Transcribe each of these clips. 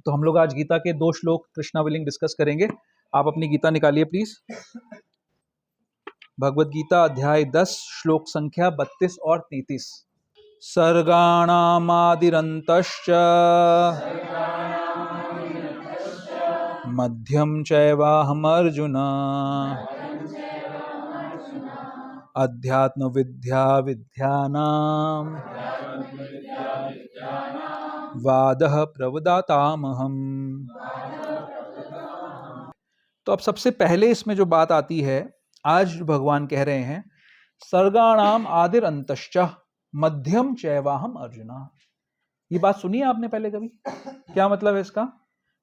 तो हम लोग आज गीता के 2 श्लोक कृष्णावलिंग डिस्कस करेंगे। आप अपनी गीता निकालिए प्लीज। भगवत गीता अध्याय 10 श्लोक संख्या 32 और 33। सर्गाणामादिरन्तश्च मध्यम चैवाहमर्जुन अध्यात्म विद्या विद्यानां वादः प्रवदातामहम्। तो अब सबसे पहले इसमें जो बात आती है, आज भगवान कह रहे हैं सर्गाणाम आदिर अंतश्च मध्यम चैवाहम अर्जुना। ये बात सुनी है आपने पहले कभी? क्या मतलब है इसका?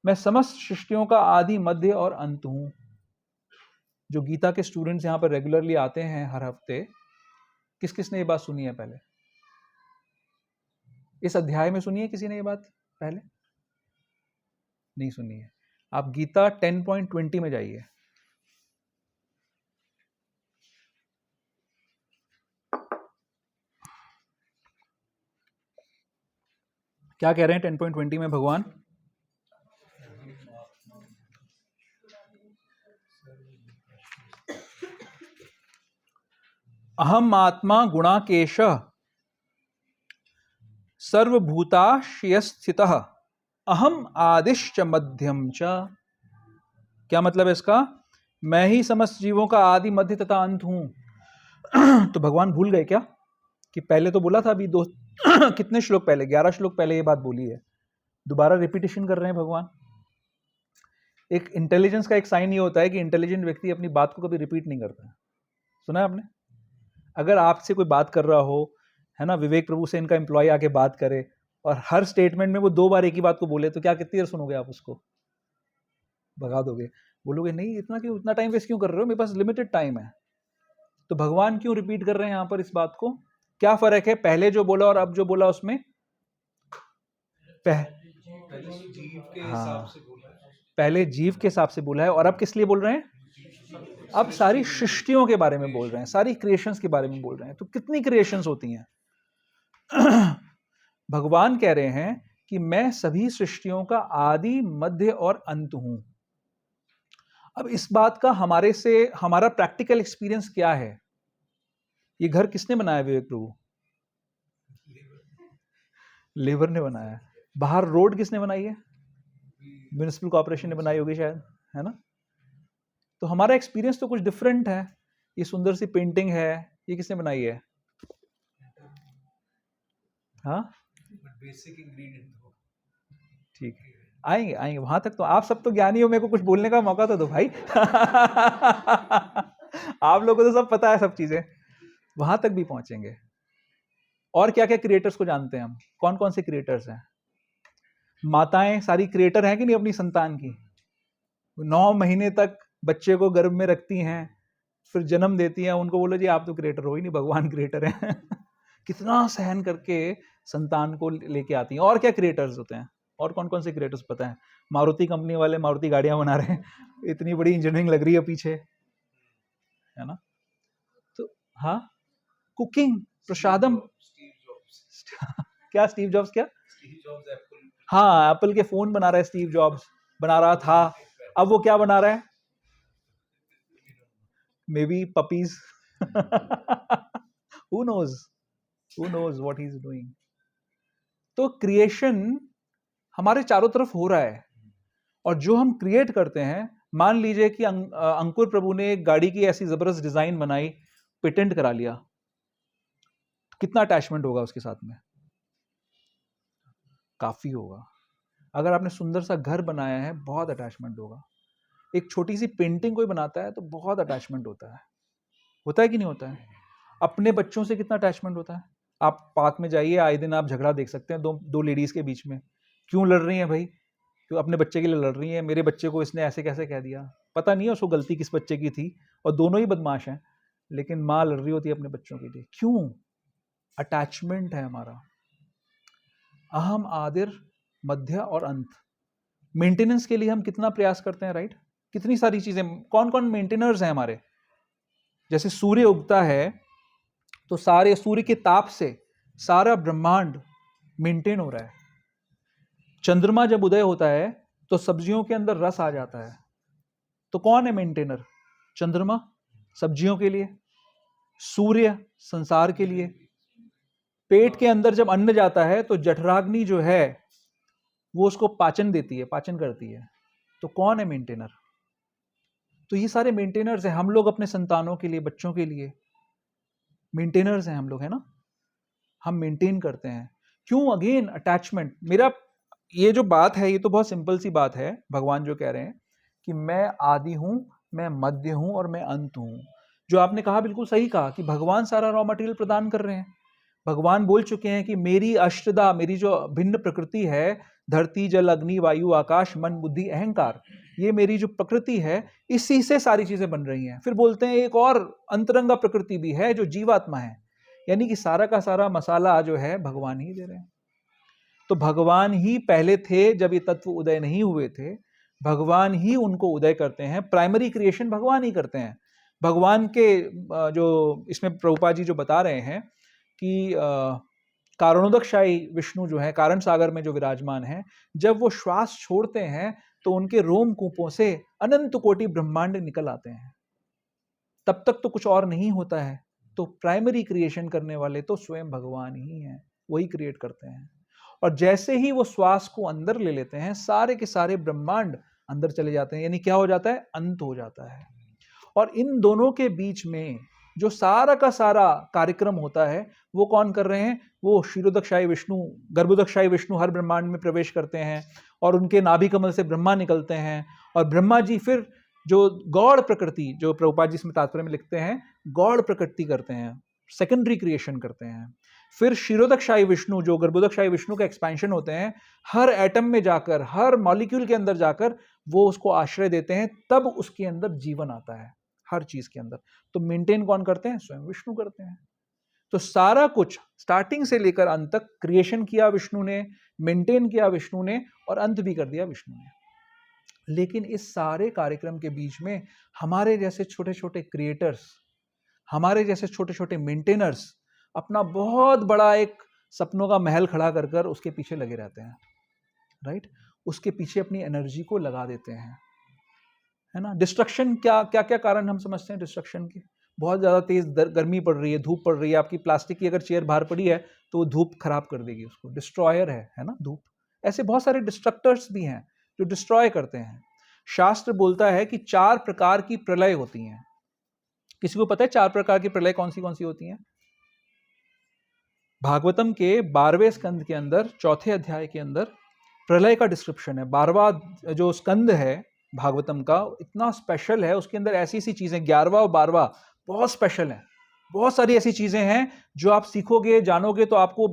मैं समस्त सृष्टियों का आदि मध्य और अंत हूं। जो गीता के स्टूडेंट्स यहाँ पर रेगुलरली आते हैं हर हफ्ते, किस किसने ये बात सुनी है पहले? इस अध्याय में सुनी है किसी ने ये बात पहले? नहीं सुनी है। आप गीता 10.20 में जाइए। क्या कह रहे हैं 10.20 में भगवान? अहम आत्मा गुणाकेश सर्वभूताशयस्थितः अहम आदिश्च मध्यम च। क्या मतलब है इसका? मैं ही समस्त जीवों का आदि मध्य तथा अंत हूं। तो भगवान भूल गए क्या कि पहले तो बोला था अभी दो कितने श्लोक पहले, 11 श्लोक पहले ये बात बोली है। दोबारा रिपीटेशन कर रहे हैं भगवान। एक इंटेलिजेंस का एक साइन ये होता है कि इंटेलिजेंट व्यक्ति अपनी बात को कभी रिपीट नहीं करता है। सुना है आपने? अगर आपसे कोई बात कर रहा हो, है ना, विवेक प्रभु से इनका एम्प्लॉय आके बात करे और हर स्टेटमेंट में वो 2 बार एक ही बात को बोले, तो क्या कितनी देर सुनोगे आप उसको? भगा दोगे, बोलोगे नहीं इतना क्यों, इतना टाइम वेस्ट क्यों कर रहे हो, मेरे पास लिमिटेड टाइम है। तो भगवान क्यों रिपीट कर रहे हैं यहां पर इस बात को? क्या फर्क है पहले जो बोला और अब जो बोला उसमें? पहले जीव के हिसाब से बोला है और अब किस लिए बोल रहे हैं? अब सारी सृष्टियों के बारे में बोल रहे हैं, सारी क्रिएशंस के बारे में बोल रहे हैं। तो कितनी क्रिएशंस होती हैं? भगवान कह रहे हैं कि मैं सभी सृष्टियों का आदि मध्य और अंत हूं। अब इस बात का हमारा प्रैक्टिकल एक्सपीरियंस क्या है? ये घर किसने बनाया विवेक प्रभु? लेबर ने बनाया। बाहर रोड किसने बनाई है? म्युनिसिपल कॉर्पोरेशन ने बनाई होगी शायद, है ना? तो हमारा एक्सपीरियंस तो कुछ डिफरेंट है। ये सुंदर सी पेंटिंग है, ये किसने बनाई है? हाँ, बेसिक इंग्रेडिएंट। ठीक है, आएंगे आएंगे वहां तक। तो आप सब तो ज्ञानी हो, मेरे को कुछ बोलने का मौका तो दो भाई। आप लोगों को तो सब पता है सब चीजें, वहां तक भी पहुंचेंगे। और क्या क्या क्रिएटर्स को जानते हैं हम? कौन कौन से क्रिएटर्स हैं? माताएं सारी क्रिएटर हैं कि नहीं अपनी संतान की? 9 महीने तक बच्चे को गर्भ में रखती हैं, फिर जन्म देती हैं। उनको बोलो जी आप तो क्रिएटर हो ही नहीं, भगवान क्रिएटर हैं। कितना सहन करके संतान को लेके आती हैं। और क्या क्रिएटर्स होते हैं? और कौन कौन से क्रिएटर्स पता है? मारुति कंपनी वाले मारुति गाड़ियां बना रहे हैं, इतनी बड़ी इंजीनियरिंग लग रही है पीछे, है ना? तो हाँ, कुकिंग, प्रसादम। क्या स्टीव जॉब्स? क्या? हाँ, एप्पल के फोन बना रहा है स्टीव जॉब्स, बना रहा था। अब वो क्या बना रहा है? May be puppies. who knows what he's doing। तो क्रिएशन हमारे चारों तरफ हो रहा है, और जो हम क्रिएट करते हैं, मान लीजिए कि अंकुर प्रभु ने एक गाड़ी की ऐसी जबरदस्त डिजाइन बनाई, पेटेंट करा लिया, कितना अटैचमेंट होगा उसके साथ में? काफी होगा। अगर आपने सुंदर सा घर बनाया है, बहुत अटैचमेंट होगा। एक छोटी सी पेंटिंग कोई बनाता है तो बहुत अटैचमेंट होता है कि नहीं होता है? अपने बच्चों से कितना अटैचमेंट होता है? आप पार्क में जाइए, आए दिन आप झगड़ा देख सकते हैं दो लेडीज के बीच में। क्यों लड़ रही हैं भाई? क्यों अपने बच्चे के लिए लड़ रही हैं। मेरे बच्चे को इसने ऐसे कैसे कह दिया, पता नहीं है उसको गलती किस बच्चे की थी, और दोनों ही बदमाश हैं, लेकिन माँ लड़ रही होती है अपने बच्चों के लिए। क्यों? अटैचमेंट है हमारा। अहम, आदिर, मध्य और अंत। मेंटेनेंस के लिए हम कितना प्रयास करते हैं, राइट? कितनी सारी चीजें, कौन कौन मेंटेनर्स हैं हमारे? जैसे सूर्य उगता है तो सारे सूर्य के ताप से सारा ब्रह्मांड मेंटेन हो रहा है। चंद्रमा जब उदय होता है तो सब्जियों के अंदर रस आ जाता है, तो कौन है मेंटेनर? चंद्रमा सब्जियों के लिए, सूर्य संसार के लिए। पेट के अंदर जब अन्न जाता है तो जठराग्नि जो है वो उसको पाचन देती है, पाचन करती है। तो कौन है मेंटेनर? तो ये सारे मेंटेनर्स हैं। हम लोग अपने संतानों के लिए, बच्चों के लिए मेंटेनर्स हैं हम लोग, है ना। हम मेंटेन करते हैं। क्यों? Again attachment. मेरा ये जो बात है ये तो बहुत सिंपल सी बात है। भगवान जो कह रहे हैं कि मैं आदि हूं, मैं मध्य हूं और मैं अंत हूं। जो आपने कहा बिल्कुल सही कहा कि भगवान सारा रॉ मटेरियल प्रदान कर रहे हैं। भगवान बोल चुके हैं कि मेरी अष्टदा, मेरी जो भिन्न प्रकृति है, धरती जल अग्नि वायु आकाश मन बुद्धि अहंकार, ये मेरी जो प्रकृति है इसी से सारी चीजें बन रही हैं। फिर बोलते हैं एक और अंतरंगा प्रकृति भी है जो जीवात्मा है, यानी कि सारा का सारा मसाला जो है भगवान ही दे रहे हैं। तो भगवान ही पहले थे, जब ये तत्व उदय नहीं हुए थे, भगवान ही उनको उदय करते हैं। प्राइमरी क्रिएशन भगवान ही करते हैं। भगवान के जो इसमें प्रभुपाद जी जो बता रहे हैं कि कारणोदकशाही विष्णु जो है कारण सागर में जो विराजमान है, जब वो श्वास छोड़ते हैं तो उनके रोम कूपों से अनंत कोटि ब्रह्मांड निकल आते हैं। तब तक तो कुछ और नहीं होता है। तो प्राइमरी क्रिएशन करने वाले तो स्वयं भगवान ही हैं, वही क्रिएट करते हैं। और जैसे ही वो श्वास को अंदर ले लेते हैं, सारे के सारे ब्रह्मांड अंदर चले जाते हैं, यानी क्या हो जाता है? अंत हो जाता है। और इन दोनों के बीच में जो सारा का सारा कार्यक्रम होता है वो कौन कर रहे हैं? वो क्षीरोदकशाही विष्णु, गर्भोदकशाही विष्णु हर ब्रह्मांड में प्रवेश करते हैं और उनके नाभि कमल से ब्रह्मा निकलते हैं। और ब्रह्मा जी फिर जो गौड़ प्रकृति, जो प्रभुपाद जी इसमें तात्पर्य में लिखते हैं, गौड़ प्रकृति करते हैं, सेकेंडरी क्रिएशन करते हैं। फिर क्षीरोदकशाही विष्णु, जो गर्भोदकशाही विष्णु का एक्सपेंशन होते हैं, हर एटम में जाकर, हर मॉलिक्यूल के अंदर जाकर वो उसको आश्रय देते हैं, तब उसके अंदर जीवन आता है, हर चीज के अंदर। तो मेंटेन कौन करते हैं? स्वयं विष्णु करते हैं। तो सारा कुछ स्टार्टिंग से लेकर अंत तक क्रिएशन किया विष्णु ने, मेंटेन किया विष्णु ने, और अंत भी कर दिया विष्णु ने। लेकिन इस सारे कार्यक्रम के बीच में हमारे जैसे छोटे छोटे क्रिएटर्स, हमारे जैसे छोटे छोटे मेंटेनर्स अपना बहुत बड़ा एक सपनों का महल खड़ा कर कर उसके पीछे लगे रहते हैं, राइट। उसके पीछे अपनी एनर्जी को लगा देते हैं, है ना। डिस्ट्रक्शन, क्या क्या क्या कारण हम समझते हैं डिस्ट्रक्शन के? बहुत ज़्यादा तेज गर्मी पड़ रही है, धूप पड़ रही है, आपकी प्लास्टिक की अगर चेयर बाहर पड़ी है तो वो धूप खराब कर देगी उसको, डिस्ट्रॉयर है ना धूप। ऐसे बहुत सारे डिस्ट्रक्टर्स भी हैं जो डिस्ट्रॉय करते हैं। शास्त्र बोलता है कि 4 प्रकार की प्रलय होती हैं। किसी को पता है 4 प्रकार की प्रलय कौन सी होती हैं? भागवतम के 12वें स्कंद के अंदर, 4थे अध्याय के अंदर प्रलय का डिस्क्रिप्शन है। 12वां जो स्कंद है भागवतम का इतना स्पेशल है, उसके अंदर ऐसी ऐसी चीजें, 11वां और 12वां बहुत स्पेशल है। बहुत सारी ऐसी चीजें हैं जो आप सीखोगे, जानोगे तो आपको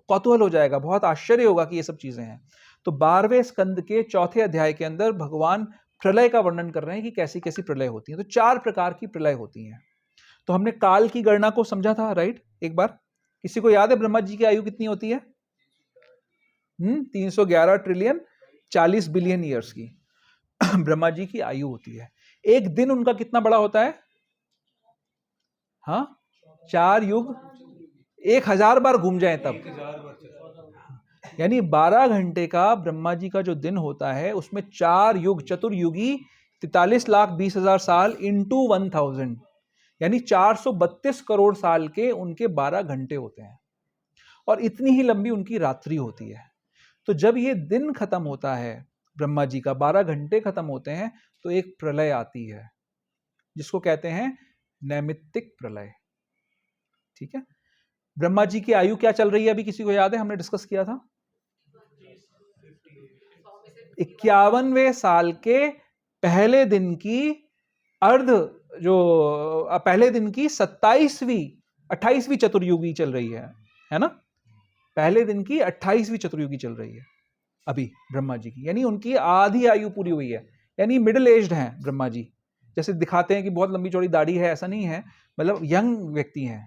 कौतूहल हो जाएगा, बहुत आश्चर्य होगा कि ये सब चीजें हैं। तो 12वें स्कंद के 4थे अध्याय के अंदर भगवान प्रलय का वर्णन कर रहे हैं कि कैसी कैसी प्रलय होती है। तो 4 प्रकार की प्रलय होती हैं। तो हमने काल की गणना को समझा था, राइट। एक बार किसी को याद है ब्रह्मा जी की आयु कितनी होती है? 311 ट्रिलियन 40 बिलियन ईयर्स की ब्रह्मा जी की आयु होती है। एक दिन उनका कितना बड़ा होता है? हाँ, 4 युग 1000 बार घूम जाए तब, यानी 12 घंटे का ब्रह्मा जी का जो दिन होता है उसमें 4 युग, चतुर्युगी 43,20,000 साल इंटू 1000, यानी 432 करोड़ साल के उनके 12 घंटे होते हैं। और इतनी ही लंबी उनकी रात्रि होती है। तो जब ये दिन खत्म होता है ब्रह्मा जी का, 12 घंटे खत्म होते हैं, तो एक प्रलय आती है जिसको कहते हैं नैमित्तिक प्रलय। ठीक है। ब्रह्मा जी की आयु क्या चल रही है अभी, किसी को याद है? हमने डिस्कस किया था 51वें साल के पहले दिन की अर्ध, जो पहले दिन की 28वीं चतुर्युगी चल रही है ना। पहले दिन की 28वीं चतुर्युगी चल रही है अभी ब्रह्मा जी की, यानी उनकी आधी आयु पूरी हुई है, यानी मिडिल एज्ड हैं ब्रह्मा जी। जैसे दिखाते हैं कि बहुत लंबी चौड़ी दाढ़ी है, ऐसा नहीं है, मतलब यंग व्यक्ति हैं,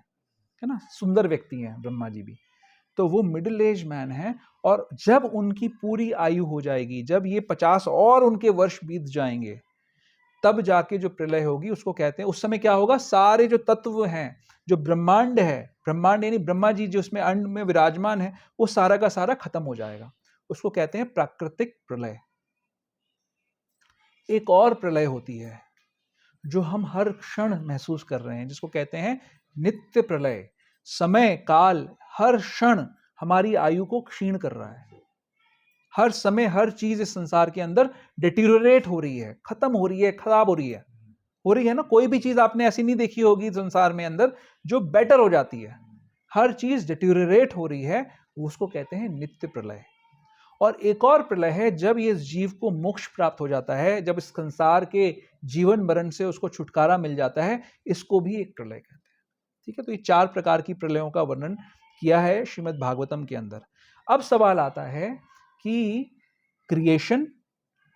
है ना, सुंदर व्यक्ति हैं ब्रह्मा जी भी। तो वो मिडिल एज मैन है। और जब उनकी पूरी आयु हो जाएगी, जब ये 50 और उनके वर्ष बीत जाएंगे, तब जाके जो प्रलय होगी उसको कहते हैं, उस समय क्या होगा, सारे जो तत्व हैं, जो ब्रह्मांड है, ब्रह्मांड यानी ब्रह्मा जी जो उसमें अंड में विराजमान है, वो सारा का सारा खत्म हो जाएगा। उसको कहते हैं प्राकृतिक प्रलय। एक और प्रलय होती है जो हम हर क्षण महसूस कर रहे हैं, जिसको कहते हैं नित्य प्रलय। समय काल हर क्षण हमारी आयु को क्षीण कर रहा है। हर समय हर चीज इस संसार के अंदर डिटीरियोरेट हो रही है, खत्म हो रही है, खराब हो रही है ना। कोई भी चीज आपने ऐसी नहीं देखी होगी संसार में अंदर जो बेटर हो जाती है। हर चीज डिटीरियोरेट हो रही है, उसको कहते हैं नित्य प्रलय। और एक और प्रलय है जब ये जीव को मोक्ष प्राप्त हो जाता है, जब इस संसार के जीवन मरण से उसको छुटकारा मिल जाता है, इसको भी एक प्रलय कहते हैं। ठीक है, तो ये 4 प्रकार की प्रलयों का वर्णन किया है श्रीमद् भागवतम के अंदर। अब सवाल आता है कि क्रिएशन,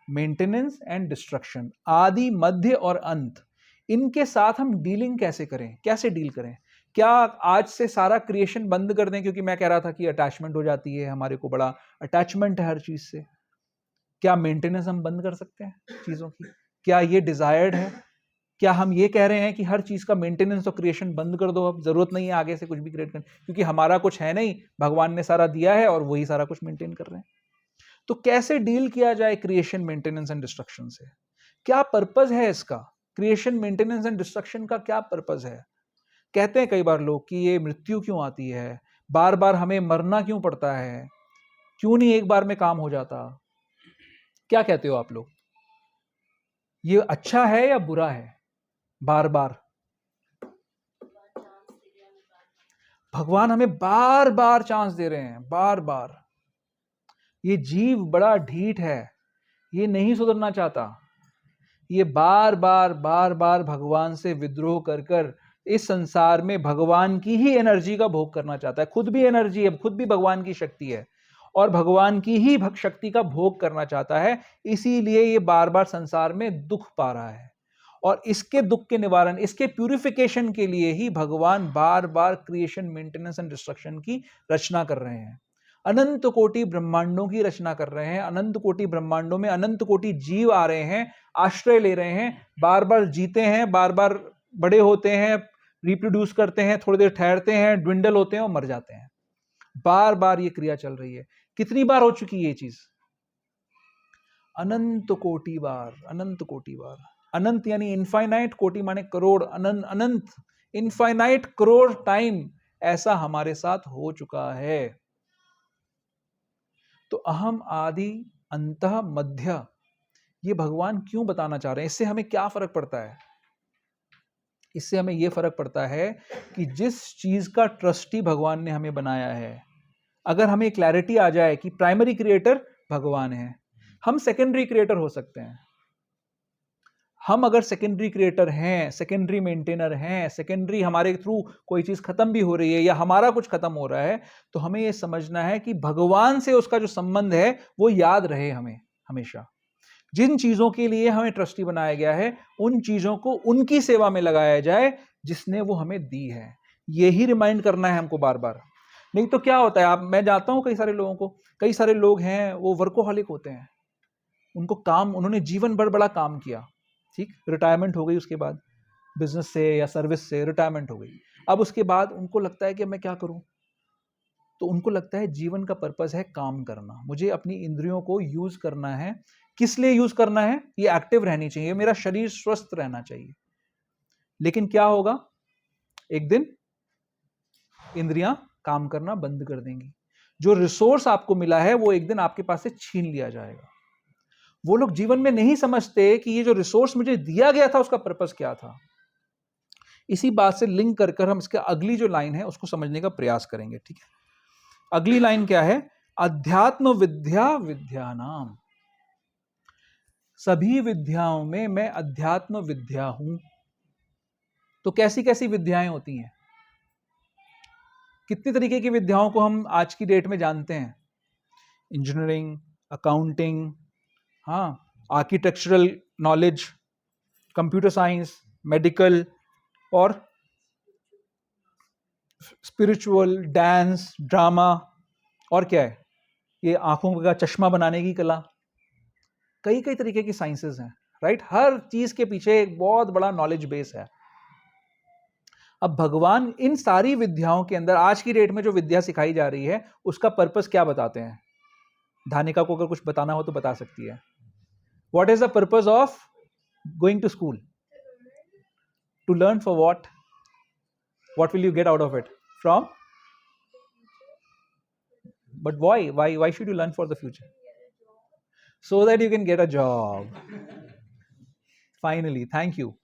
मेंटेनेंस एंड डिस्ट्रक्शन, आदि मध्य और अंत, इनके साथ हम डीलिंग कैसे करें, कैसे डील करें? क्या आज से सारा क्रिएशन बंद कर दें? क्योंकि मैं कह रहा था कि अटैचमेंट हो जाती है, हमारे को बड़ा अटैचमेंट है हर चीज से। क्या मेंटेनेंस हम बंद कर सकते हैं चीजों की? क्या ये डिजायर्ड है? क्या हम ये कह रहे हैं कि हर चीज का मेंटेनेंस और क्रिएशन बंद कर दो, अब जरूरत नहीं है आगे से कुछ भी क्रिएट करने, क्योंकि हमारा कुछ है नहीं, भगवान ने सारा दिया है और वही सारा कुछ मेंटेन कर रहे हैं। तो कैसे डील किया जाए क्रिएशन, मेंटेनेंस एंड डिस्ट्रक्शन से? क्या पर्पज है इसका? क्रिएशन, मेंटेनेंस एंड डिस्ट्रक्शन का क्या पर्पज है? कहते हैं कई बार लोग कि ये मृत्यु क्यों आती है, बार बार हमें मरना क्यों पड़ता है, क्यों नहीं एक बार में काम हो जाता? क्या कहते हो आप लोग? ये अच्छा है या बुरा है? बार बार भगवान हमें बार बार चांस दे रहे हैं, बार बार। ये जीव बड़ा ढीठ है, ये नहीं सुधरना चाहता। ये बार बार भगवान से विद्रोह कर कर इस संसार में भगवान की ही एनर्जी का भोग करना चाहता है। खुद भी एनर्जी है, खुद भी भगवान की शक्ति है और भगवान की ही शक्ति का भोग करना चाहता है। इसीलिए ये बार बार संसार में दुख पा रहा है और इसके दुख के निवारण, इसके प्यूरिफिकेशन के लिए ही भगवान बार बार क्रिएशन, मेंटेनेंस एंड डिस्ट्रक्शन की रचना कर रहे हैं। अनंत कोटि ब्रह्मांडों की रचना कर रहे हैं। अनंत कोटि ब्रह्मांडों में अनंत कोटि जीव आ रहे हैं, आश्रय ले रहे हैं, बार बार जीते हैं, बार बार बड़े होते हैं, रिप्रोड्यूस करते हैं, थोड़ी देर ठहरते हैं, ड्विंडल होते हैं और मर जाते हैं। बार बार ये क्रिया चल रही है। कितनी बार हो चुकी है ये चीज? अनंत कोटि बार, अनंत कोटि बार। अनंत यानी इनफाइनाइट, कोटि माने करोड़, अनंत, अनंत इनफाइनाइट करोड़ टाइम ऐसा हमारे साथ हो चुका है। तो अहम, आदि, अंतः, मध्य, ये भगवान क्यों बताना चाह रहे हैं? इससे हमें क्या फर्क पड़ता है? इससे हमें यह फर्क पड़ता है कि जिस चीज का ट्रस्टी भगवान ने हमें बनाया है, अगर हमें क्लैरिटी आ जाए कि प्राइमरी क्रिएटर भगवान है, हम सेकेंडरी क्रिएटर हो सकते हैं। हम अगर सेकेंडरी क्रिएटर हैं, सेकेंडरी मेंटेनर हैं, सेकेंडरी हमारे थ्रू कोई चीज खत्म भी हो रही है या हमारा कुछ खत्म हो रहा है, तो हमें यह समझना है कि भगवान से उसका जो संबंध है वो याद रहे हमें हमेशा। जिन चीजों के लिए हमें ट्रस्टी बनाया गया है, उन चीजों को उनकी सेवा में लगाया जाए जिसने वो हमें दी है। यही रिमाइंड करना है हमको बार बार। नहीं तो क्या होता है, आप, मैं जानता हूं कई सारे लोगों को, कई सारे लोग हैं वो वर्कोहॉलिक होते हैं। उनको काम, उन्होंने जीवन भर बड़ा काम किया, ठीक, रिटायरमेंट हो गई, उसके बाद बिजनेस से या सर्विस से रिटायरमेंट हो गई। अब उसके बाद उनको लगता है कि मैं क्या करूं, तो उनको लगता है जीवन का पर्पस है काम करना, मुझे अपनी इंद्रियों को यूज करना है। किस लिए यूज करना है? ये एक्टिव रहनी चाहिए, मेरा शरीर स्वस्थ रहना चाहिए। लेकिन क्या होगा, एक दिन इंद्रियां काम करना बंद कर देंगी। जो रिसोर्स आपको मिला है वो एक दिन आपके पास से छीन लिया जाएगा। वो लोग जीवन में नहीं समझते कि ये जो रिसोर्स मुझे दिया गया था उसका पर्पस क्या था। इसी बात से लिंक कर कर हम इसका अगली जो लाइन है उसको समझने का प्रयास करेंगे, ठीक है। अगली लाइन क्या है? अध्यात्म विद्या विद्यानाम, सभी विद्याओं में मैं अध्यात्म विद्या हूं। तो कैसी कैसी विद्याएं होती हैं? कितनी तरीके की विद्याओं को हम आज की डेट में जानते हैं? इंजीनियरिंग, अकाउंटिंग, हाँ, architectural knowledge, computer science, medical और स्पिरिचुअल, डांस, ड्रामा, और क्या है, ये आंखों का चश्मा बनाने की कला। कई कई तरीके की साइंसेस हैं, राइट। हर चीज के पीछे एक बहुत बड़ा नॉलेज बेस है। अब भगवान इन सारी विद्याओं के अंदर आज की डेट में जो विद्या सिखाई जा रही है उसका पर्पस क्या बताते हैं? धानिका को अगर कुछ बताना हो तो बता सकती है. What is the purpose of going to school? To learn for what? What will you get out of it? From? But why? Why should you learn for the future? So that you can get a job. Finally, thank you.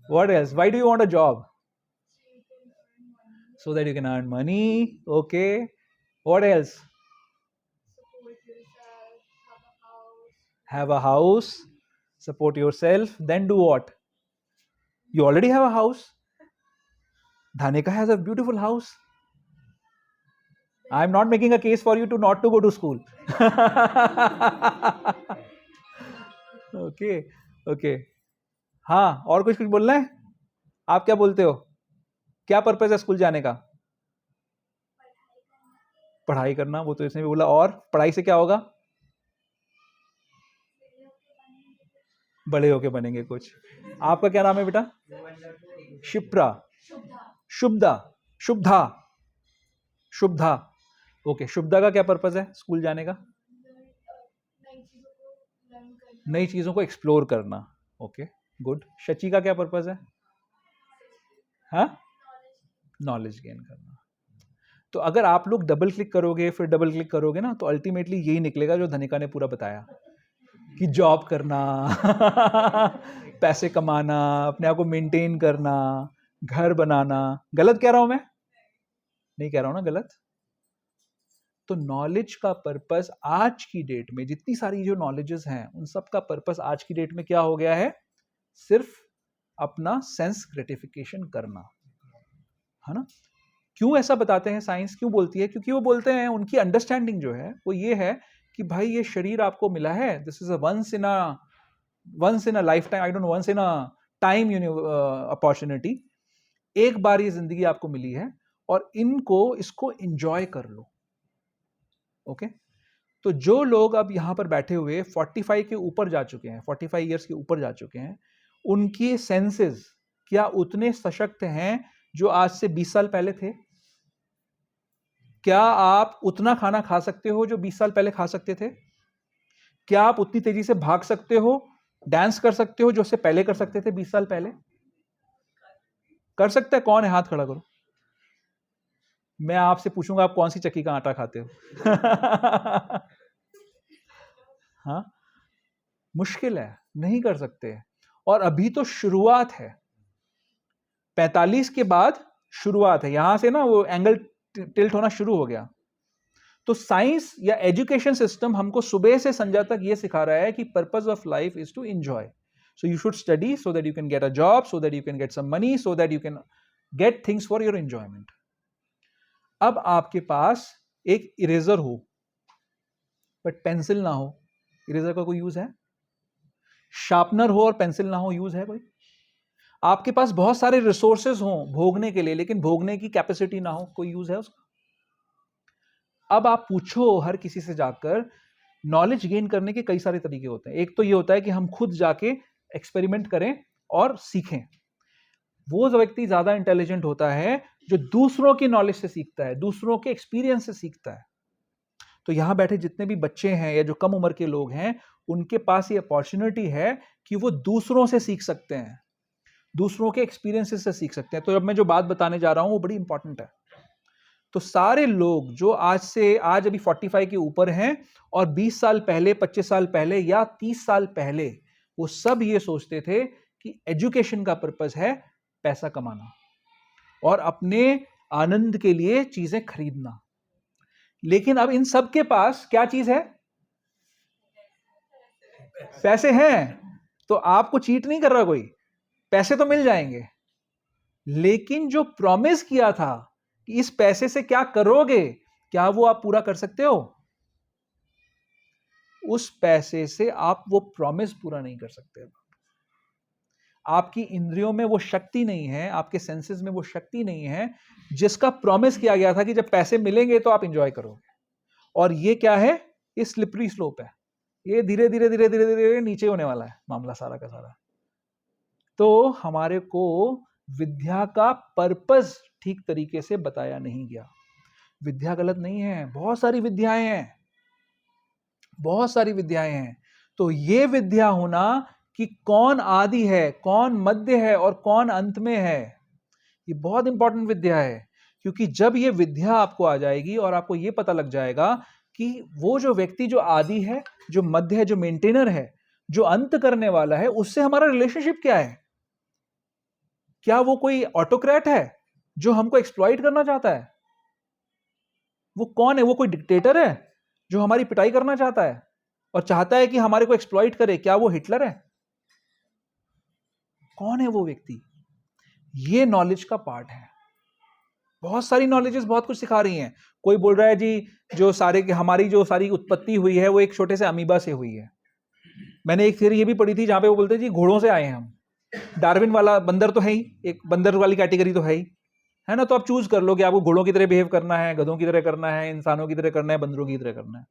What else? Why do you want a job? So that you can earn money. Okay. What else? Have a house. Support yourself. Then do what? You already have a house. Dhanika has a beautiful house. I am not making a case for you to not to go to school. Okay. Okay. हाँ, और कुछ बोलना है? आप क्या बोलते हो? क्या पर्पस है स्कूल जाने का? पढ़ाई करना, वो तो इसने भी बोला. और पढ़ाई से क्या होगा? बड़े होके बनेंगे कुछ. आपका क्या नाम है बेटा? शिप्रा. शुभदा. शुभधा. शुभधा. ओके. शुभदा का क्या पर्पस है स्कूल जाने का? नई चीजों को एक्सप्लोर करना. Okay, good. शची का क्या पर्पस है? हाँ, नॉलेज गेन करना. तो अगर आप लोग डबल क्लिक करोगे फिर डबल क्लिक करोगे ना, तो अल्टीमेटली यही निकलेगा जो धनिका ने पूरा बताया कि जॉब करना, पैसे कमाना, अपने आप को मेंटेन करना, घर बनाना. गलत कह रहा हूं मैं? नहीं कह रहा हूं ना गलत? तो नॉलेज का पर्पस आज की डेट में जितनी सारी जो नॉलेजेस हैं उन सब का पर्पस आज की डेट में क्या हो गया है? सिर्फ अपना सेंस ग्रेटिफिकेशन करना, है ना? क्यों ऐसा बताते हैं? साइंस क्यों बोलती है? क्योंकि वो बोलते हैं उनकी अंडरस्टैंडिंग जो है वो ये है कि भाई ये शरीर आपको मिला है, this is a once in a lifetime, I don't know, once in a time opportunity. एक बार ये जिंदगी आपको मिली है और इसको एंजॉय कर लो. ओके. तो जो लोग अब यहां पर बैठे हुए 45 के ऊपर जा चुके हैं, 45 ईयर्स के ऊपर जा चुके हैं, उनके सेंसेस क्या उतने सशक्त हैं जो आज से 20 साल पहले थे? क्या आप उतना खाना खा सकते हो जो 20 साल पहले खा सकते थे? क्या आप उतनी तेजी से भाग सकते हो, डांस कर सकते हो जो उससे पहले कर सकते थे 20 साल पहले? कर सकता है? कौन है? हाथ खड़ा करो. मैं आपसे पूछूंगा आप कौन सी चक्की का आटा खाते हो? हाँ, मुश्किल है, नहीं कर सकते. और अभी तो शुरुआत है. 45 के बाद शुरुआत है. यहां से ना वो एंगल टिल्ट होना शुरू हो गया. तो साइंस या एजुकेशन सिस्टम हमको सुबह से संध्या तक ये सिखा रहा है कि purpose of life is to enjoy. So you should study so that you can get a job, so that you can get some money, so that you can get things for your enjoyment. अब आपके पास एक eraser हो but pencil ना हो, eraser का कोई use है? Sharpener हो और पेंसिल ना हो, यूज है कोई? आपके पास बहुत सारे रिसोर्सेज हों भोगने के लिए लेकिन भोगने की कैपेसिटी ना हो, कोई यूज है उसका? अब आप पूछो हर किसी से जाकर, नॉलेज गेन करने के कई सारे तरीके होते हैं. एक तो ये होता है कि हम खुद जाके एक्सपेरिमेंट करें और सीखें. वो व्यक्ति ज्यादा इंटेलिजेंट होता है जो दूसरों की नॉलेज से सीखता है, दूसरों के एक्सपीरियंस से सीखता है. तो यहां बैठे जितने भी बच्चे हैं या जो कम उम्र के लोग हैं, उनके पास ये अपॉर्चुनिटी है कि वो दूसरों से सीख सकते हैं, दूसरों के एक्सपीरियंसेस से सीख सकते हैं. तो अब मैं जो बात बताने जा रहा हूं वो बड़ी इंपॉर्टेंट है. तो सारे लोग जो आज अभी 45 के ऊपर हैं और 20 साल पहले, 25 साल पहले या 30 साल पहले, वो सब ये सोचते थे कि एजुकेशन का पर्पस है पैसा कमाना और अपने आनंद के लिए चीजें खरीदना. लेकिन अब इन सब के पास क्या चीज है? पैसे हैं. तो आपको चीट नहीं कर रहा कोई, पैसे तो मिल जाएंगे. लेकिन जो प्रॉमिस किया था कि इस पैसे से क्या करोगे, क्या वो आप पूरा कर सकते हो? उस पैसे से आप वो प्रॉमिस पूरा नहीं कर सकते. आपकी इंद्रियों में वो शक्ति नहीं है, आपके सेंसेस में वो शक्ति नहीं है जिसका प्रॉमिस किया गया था कि जब पैसे मिलेंगे तो आप एंजॉय करोगे. और ये क्या है? ये स्लिपरी स्लोप है. ये धीरे धीरे धीरे धीरे धीरे नीचे होने वाला है मामला सारा का सारा. तो हमारे को विद्या का पर्पस ठीक तरीके से बताया नहीं गया. विद्या गलत नहीं है, बहुत सारी विद्याएं हैं. बहुत सारी विद्याएं हैं। तो ये विद्या होना कि कौन आदि है, कौन मध्य है और कौन अंत में है, ये बहुत इंपॉर्टेंट विद्या है। क्योंकि जब ये विद्या आपको आ जाएगी और आपको ये पता लग जाएगा कि वो जो व्यक्ति जो आदि है, जो मध्य है, जो मेंटेनर है, जो अंत करने वाला है, उससे हमारा रिलेशनशिप क्या है। क्या वो कोई ऑटोक्रेट है जो हमको एक्सप्लॉइट करना चाहता है? वो कौन है? वो कोई डिक्टेटर है जो हमारी पिटाई करना चाहता है और चाहता है कि हमारे को एक्सप्लॉइट करे? क्या वो हिटलर है? कौन है वो व्यक्ति? ये नॉलेज का पार्ट है। बहुत सारी नॉलेजेस बहुत कुछ सिखा रही हैं। कोई बोल रहा है जी जो सारे हमारी जो सारी उत्पत्ति हुई है वो एक छोटे से अमीबा से हुई है। मैंने एक थियरी ये भी पढ़ी थी जहां पे वो बोलते हैं जी घोड़ों से आए हैं हम। डार्विन वाला बंदर तो है ही, एक बंदर वाली कैटेगरी तो है ही, है ना। तो आप चूज कर लो कि आपको घोड़ों की तरह बिहेव करना है, गधों की तरह करना है, इंसानों की तरह करना है, बंदरों की तरह करना है।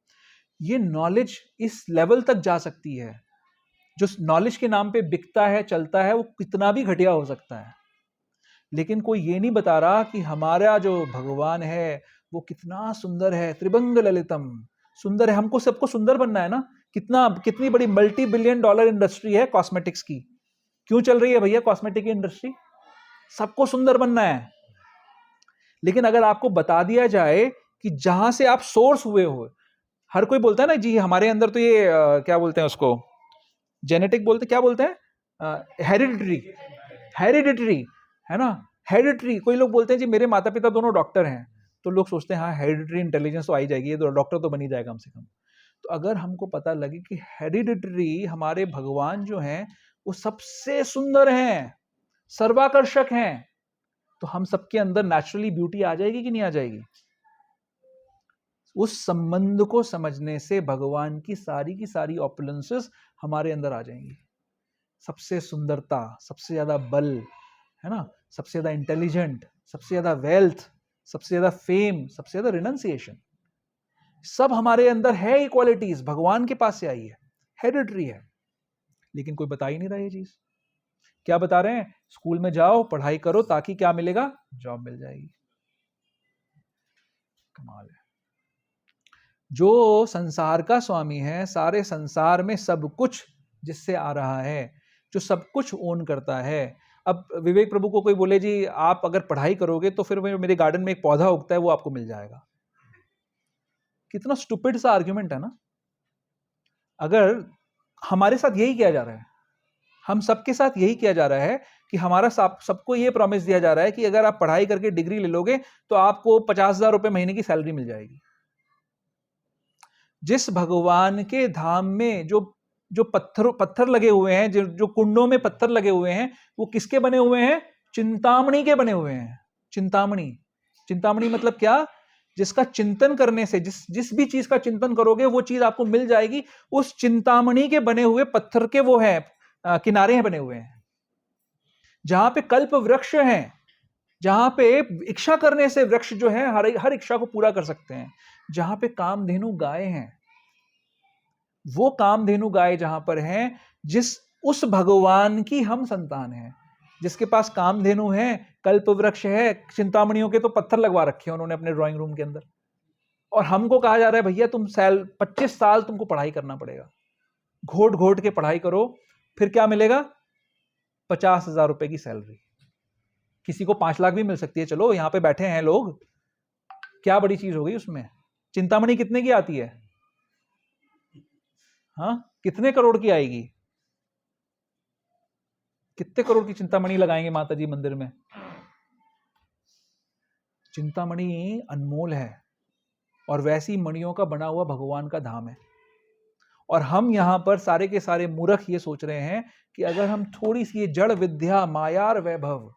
ये नॉलेज इस लेवल तक जा सकती है। जो नॉलेज के नाम पे बिकता है, चलता है, वो कितना भी घटिया हो सकता है। लेकिन कोई ये नहीं बता रहा कि हमारा जो भगवान है वो कितना सुंदर है, त्रिभंग ललितम, सुंदर है। हमको सबको सुंदर बनना है ना। कितनी बड़ी मल्टी बिलियन डॉलर इंडस्ट्री है कॉस्मेटिक्स की। क्यों चल रही है भैया कॉस्मेटिक की इंडस्ट्री? सबको सुंदर बनना है। लेकिन अगर आपको बता दिया जाए कि जहां से आप सोर्स हुए हो, हर कोई बोलता है ना जी हमारे अंदर तो ये क्या बोलते हैं उसको, जेनेटिक बोलते, क्या बोलते हैं, हेरिडिटरी, हेरिडिटरी, है ना। हेरिडिटरी, कोई लोग बोलते हैं जी मेरे माता पिता दोनों डॉक्टर हैं, तो लोग सोचते हैं हाँ हेरिडिटरी इंटेलिजेंस तो आ ही जाएगी, ये तो डॉक्टर तो बन ही जाएगा कम से कम। तो अगर हमको पता लगे कि हेरिडिटरी हमारे भगवान जो हैं वो सबसे सुंदर हैं, सर्वाकर्षक हैं, तो हम सबके अंदर नेचुरली ब्यूटी आ जाएगी कि नहीं आ जाएगी? उस संबंध को समझने से भगवान की सारी ऑपुलेंसेस हमारे अंदर आ जाएंगी। सबसे सुंदरता, सबसे ज्यादा बल, है ना, सबसे ज्यादा इंटेलिजेंट, सबसे ज्यादा वेल्थ, सबसे ज्यादा फेम, सबसे ज्यादा रिनंसिएशन, सब हमारे अंदर है। ये क्वालिटीज भगवान के पास से आई है, हेरिडिटरी है। लेकिन कोई बता ही नहीं रहा ये चीज। क्या बता रहे हैं? स्कूल में जाओ, पढ़ाई करो, ताकि क्या मिलेगा? जॉब मिल जाएगी। कमाल है। जो संसार का स्वामी है, सारे संसार में सब कुछ जिससे आ रहा है, जो सब कुछ ओन करता है। अब विवेक प्रभु को कोई बोले जी आप अगर पढ़ाई करोगे तो फिर मेरे गार्डन में एक पौधा उगता है वो आपको मिल जाएगा। कितना स्टूपिड सा आर्ग्यूमेंट है ना। अगर हमारे साथ यही किया जा रहा है, हम सबके साथ यही किया जा रहा है कि हमारा सबको ये प्रॉमिस दिया जा रहा है कि अगर आप पढ़ाई करके डिग्री ले लोगे तो आपको 50,000 रुपए महीने की सैलरी मिल जाएगी। जिस भगवान के धाम में जो पत्थर लगे हुए हैं, जो कुंडों में पत्थर लगे हुए हैं, वो किसके बने हुए हैं? चिंतामणि के बने हुए हैं। चिंतामणि, चिंतामणि मतलब क्या? जिसका चिंतन करने से, जिस भी चीज का चिंतन करोगे वो चीज आपको मिल जाएगी। उस चिंतामणि के बने हुए पत्थर के वो है किनारे हैं बने हुए हैं, जहां पे कल्प वृक्ष हैं, जहां पे इच्छा करने से वृक्ष जो है हर इच्छा को पूरा कर सकते हैं, जहां पे कामधेनु गाय हैं। वो कामधेनु गाय जहां पर हैं, उस भगवान की हम संतान हैं, जिसके पास कामधेनु है, कल्प वृक्ष है, चिंतामणियों के तो पत्थर लगवा रखे हैं उन्होंने अपने ड्राइंग रूम के अंदर। और हमको कहा जा रहा है भैया तुम 25 साल तुमको पढ़ाई करना पड़ेगा, घोट घोट के पढ़ाई करो, फिर क्या मिलेगा? 50,000 रुपए की सैलरी। किसी को 5 लाख भी मिल सकती है। चलो यहां पे बैठे हैं लोग, क्या बड़ी चीज हो गई उसमें? चिंतामणि कितने की आती है? हाँ, कितने करोड़ की आएगी? कितने करोड़ की चिंतामणि लगाएंगे माता जी मंदिर में? चिंतामणि अनमोल है, और वैसी मणियों का बना हुआ भगवान का धाम है। और हम यहां पर सारे के सारे मूर्ख ये सोच रहे हैं कि अगर हम थोड़ी सी जड़ विद्या, मायार वैभव,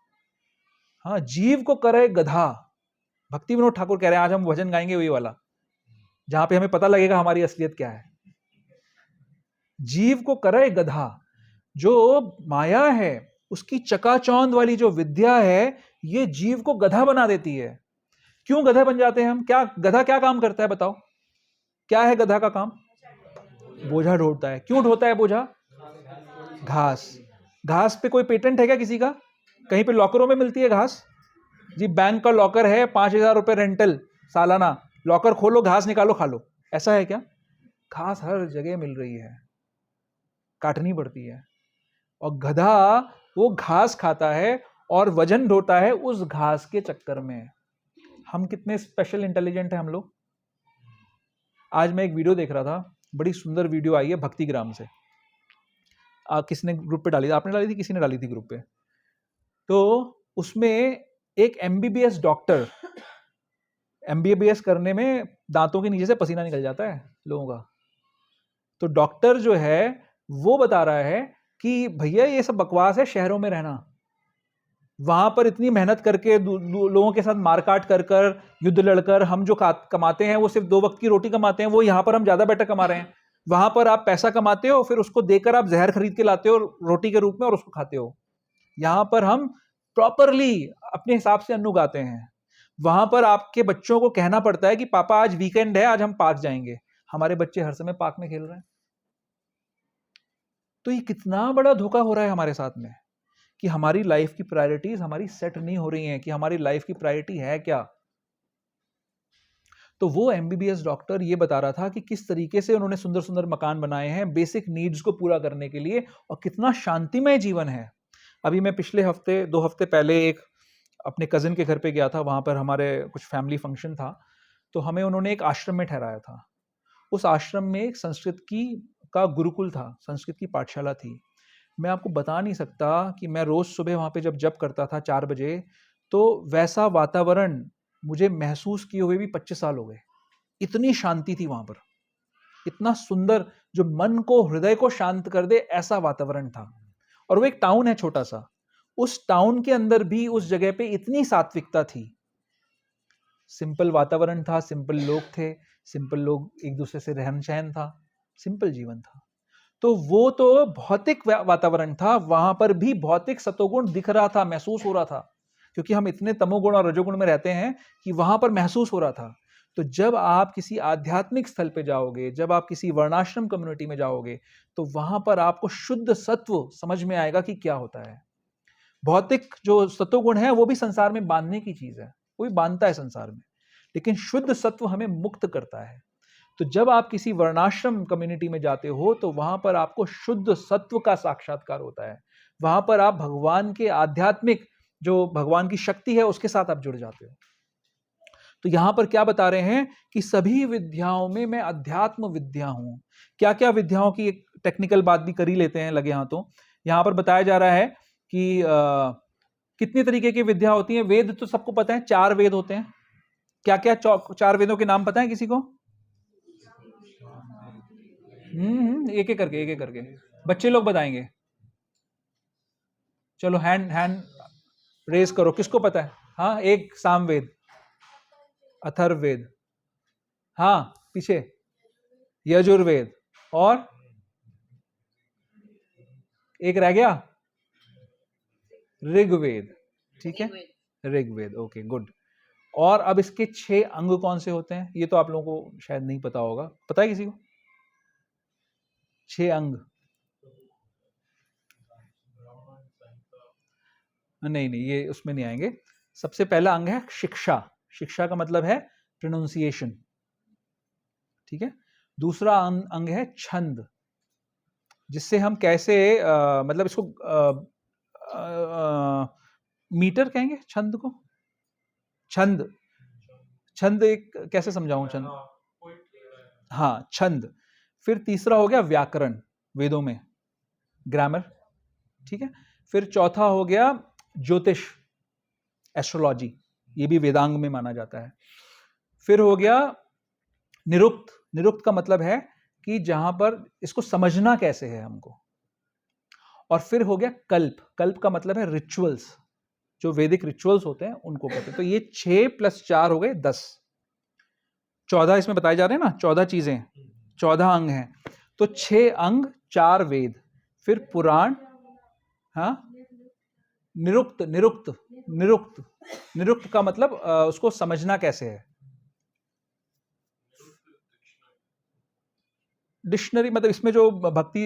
हाँ, जीव को करे गधा। भक्ति विनोद ठाकुर कह रहे हैं आज हम भजन गाएंगे वही वाला, जहां पे हमें पता लगेगा हमारी असलियत क्या है। जीव को करे गधा, जो माया है उसकी चकाचौंध वाली जो विद्या है, ये जीव को गधा बना देती है। क्यों गधा बन जाते हैं हम? क्या गधा क्या काम करता है बताओ? क्या है गधा का काम? बोझा ढोता है। क्यों ढोता है बोझा? घास। घास पे कोई पेटेंट है क्या किसी का? कहीं पे लॉकरों में मिलती है घास? जी बैंक का लॉकर है, 5,000 रुपए रेंटल सालाना, लॉकर खोलो, घास निकालो, खा लो, ऐसा है क्या? घास हर जगह मिल रही है, काटनी पड़ती है। और गधा वो घास खाता है और वजन ढोता है उस घास के चक्कर में। हम कितने स्पेशल इंटेलिजेंट हैं हम लोग। आज मैं एक वीडियो देख रहा था, बड़ी सुंदर वीडियो आई है भक्तिग्राम से। किसने ग्रुप पे डाली थी? आपने डाली थी, किसी ने डाली थी ग्रुप पे? तो उसमें एक एमबीबीएस डॉक्टर, एमबीबीएस करने में दांतों के नीचे से पसीना निकल जाता है लोगों का, तो डॉक्टर जो है वो बता रहा है कि भैया ये सब बकवास है, शहरों में रहना, वहां पर इतनी मेहनत करके लोगों के साथ मारकाट कर कर युद्ध लड़कर हम जो कमाते हैं वो सिर्फ 2 वक्त की रोटी कमाते हैं, वो यहाँ पर हम ज्यादा बेटर कमा रहे हैं। वहां पर आप पैसा कमाते हो, फिर उसको देकर आप जहर खरीद के लाते हो रोटी के रूप में और उसको खाते हो। यहाँ पर हम प्रॉपरली अपने हिसाब से अन्न उगाते हैं। वहां पर आपके बच्चों को कहना पड़ता है कि पापा आज वीकेंड है, आज हम पार्क जाएंगे। हमारे बच्चे हर समय पार्क में खेल रहे हैं। तो ये कितना बड़ा धोखा हो रहा है हमारे साथ में कि हमारी लाइफ की प्रायोरिटीज हमारी सेट नहीं हो रही हैं कि हमारी लाइफ की प्रायोरिटी है क्या। तो वो एमबीबीएस डॉक्टर ये बता रहा था कि किस तरीके से उन्होंने सुंदर सुंदर मकान बनाए हैं बेसिक नीड्स को पूरा करने के लिए, और कितना शांतिमय जीवन है। अभी मैं पिछले हफ्ते 2 हफ्ते पहले एक अपने कजिन के घर पे गया था, वहां पर हमारे कुछ फैमिली फंक्शन था, तो हमें उन्होंने एक आश्रम में ठहराया था। उस आश्रम में एक संस्कृत का गुरुकुल था, संस्कृत की पाठशाला थी। मैं आपको बता नहीं सकता कि मैं रोज सुबह वहां पे जब जप करता था 4 बजे, तो वैसा वातावरण मुझे महसूस किए हुए भी 25 साल हो गए। इतनी शांति थी वहां पर, इतना सुंदर, जो मन को हृदय को शांत कर दे ऐसा वातावरण था। और वो एक टाउन है छोटा सा, उस टाउन के अंदर भी उस जगह पे इतनी सात्विकता थी। सिंपल वातावरण था, सिंपल लोग थे, सिंपल लोग, एक दूसरे से रहन सहन था, सिंपल जीवन था। तो वो तो भौतिक वातावरण था, वहां पर भी भौतिक सतोगुण दिख रहा था, महसूस हो रहा था, क्योंकि हम इतने तमोगुण और रजोगुण में रहते हैं कि वहां पर महसूस हो रहा था। तो जब आप किसी आध्यात्मिक स्थल पे जाओगे, जब आप किसी वर्णाश्रम कम्युनिटी में जाओगे, तो वहां पर आपको शुद्ध सत्व समझ में आएगा कि क्या होता है। भौतिक जो सत्वगुण है वो भी संसार में बांधने की चीज है, वो भी बांधता है संसार में, लेकिन शुद्ध सत्व हमें मुक्त करता है। तो जब आप किसी वर्णाश्रम कम्युनिटी में जाते हो तो वहां पर आपको शुद्ध सत्व का साक्षात्कार होता है। वहां पर आप भगवान के आध्यात्मिक, जो भगवान की शक्ति है उसके साथ आप जुड़ जाते हो। तो यहां पर क्या बता रहे हैं कि सभी विद्याओं में मैं अध्यात्म विद्या हूं। क्या क्या विद्याओं की एक टेक्निकल बात भी कर ही लेते हैं लगे हाथों। यहां पर बताया जा रहा है कि कितने तरीके की विद्या होती है। वेद तो सबको पता है, 4 वेद होते हैं। क्या क्या 4 वेदों के नाम पता है किसी को? एक एक करके बच्चे लोग बताएंगे। चलो हैंड हैंड रेज करो, किसको पता है? हाँ, एक सामवेद, अथर्ववेद, हाँ पीछे यजुर्वेद, और एक रह गया ऋग्वेद। ठीक है, ऋग्वेद, ओके गुड। और अब इसके 6 अंग कौन से होते हैं? ये तो आप लोगों को शायद नहीं पता होगा, पता है किसी को? 6 अंग? नहीं नहीं, ये उसमें नहीं आएंगे। सबसे पहला अंग है शिक्षा। शिक्षा का मतलब है प्रोनाउंसिएशन, ठीक है। दूसरा अंग है छंद, जिससे हम कैसे मतलब इसको मीटर कहेंगे छंद को। छंद, छंद एक कैसे समझाऊं? छंद, हाँ छंद। फिर तीसरा हो गया व्याकरण, वेदों में ग्रामर, ठीक है। फिर चौथा हो गया ज्योतिष, एस्ट्रोलॉजी, ये भी वेदांग में माना जाता है। फिर हो गया निरुक्त। निरुक्त का मतलब है कि जहां पर इसको समझना कैसे है हमको। और फिर हो गया कल्प। कल्प का मतलब है रिचुअल्स, जो वैदिक रिचुअल्स होते हैं उनको कहते हैं। तो ये 6 + 4 हो गए 10। 14 इसमें बताए जा रहे हैं ना, 14 चीजें, 14 अंग हैं। तो 6 अंग, 4 वेद, फिर पुराण, हाँ निरुक्त। निरुक्त निरुक्त निरुक्त का मतलब उसको समझना कैसे है। डिक्शनरी मतलब इसमें जो भक्ति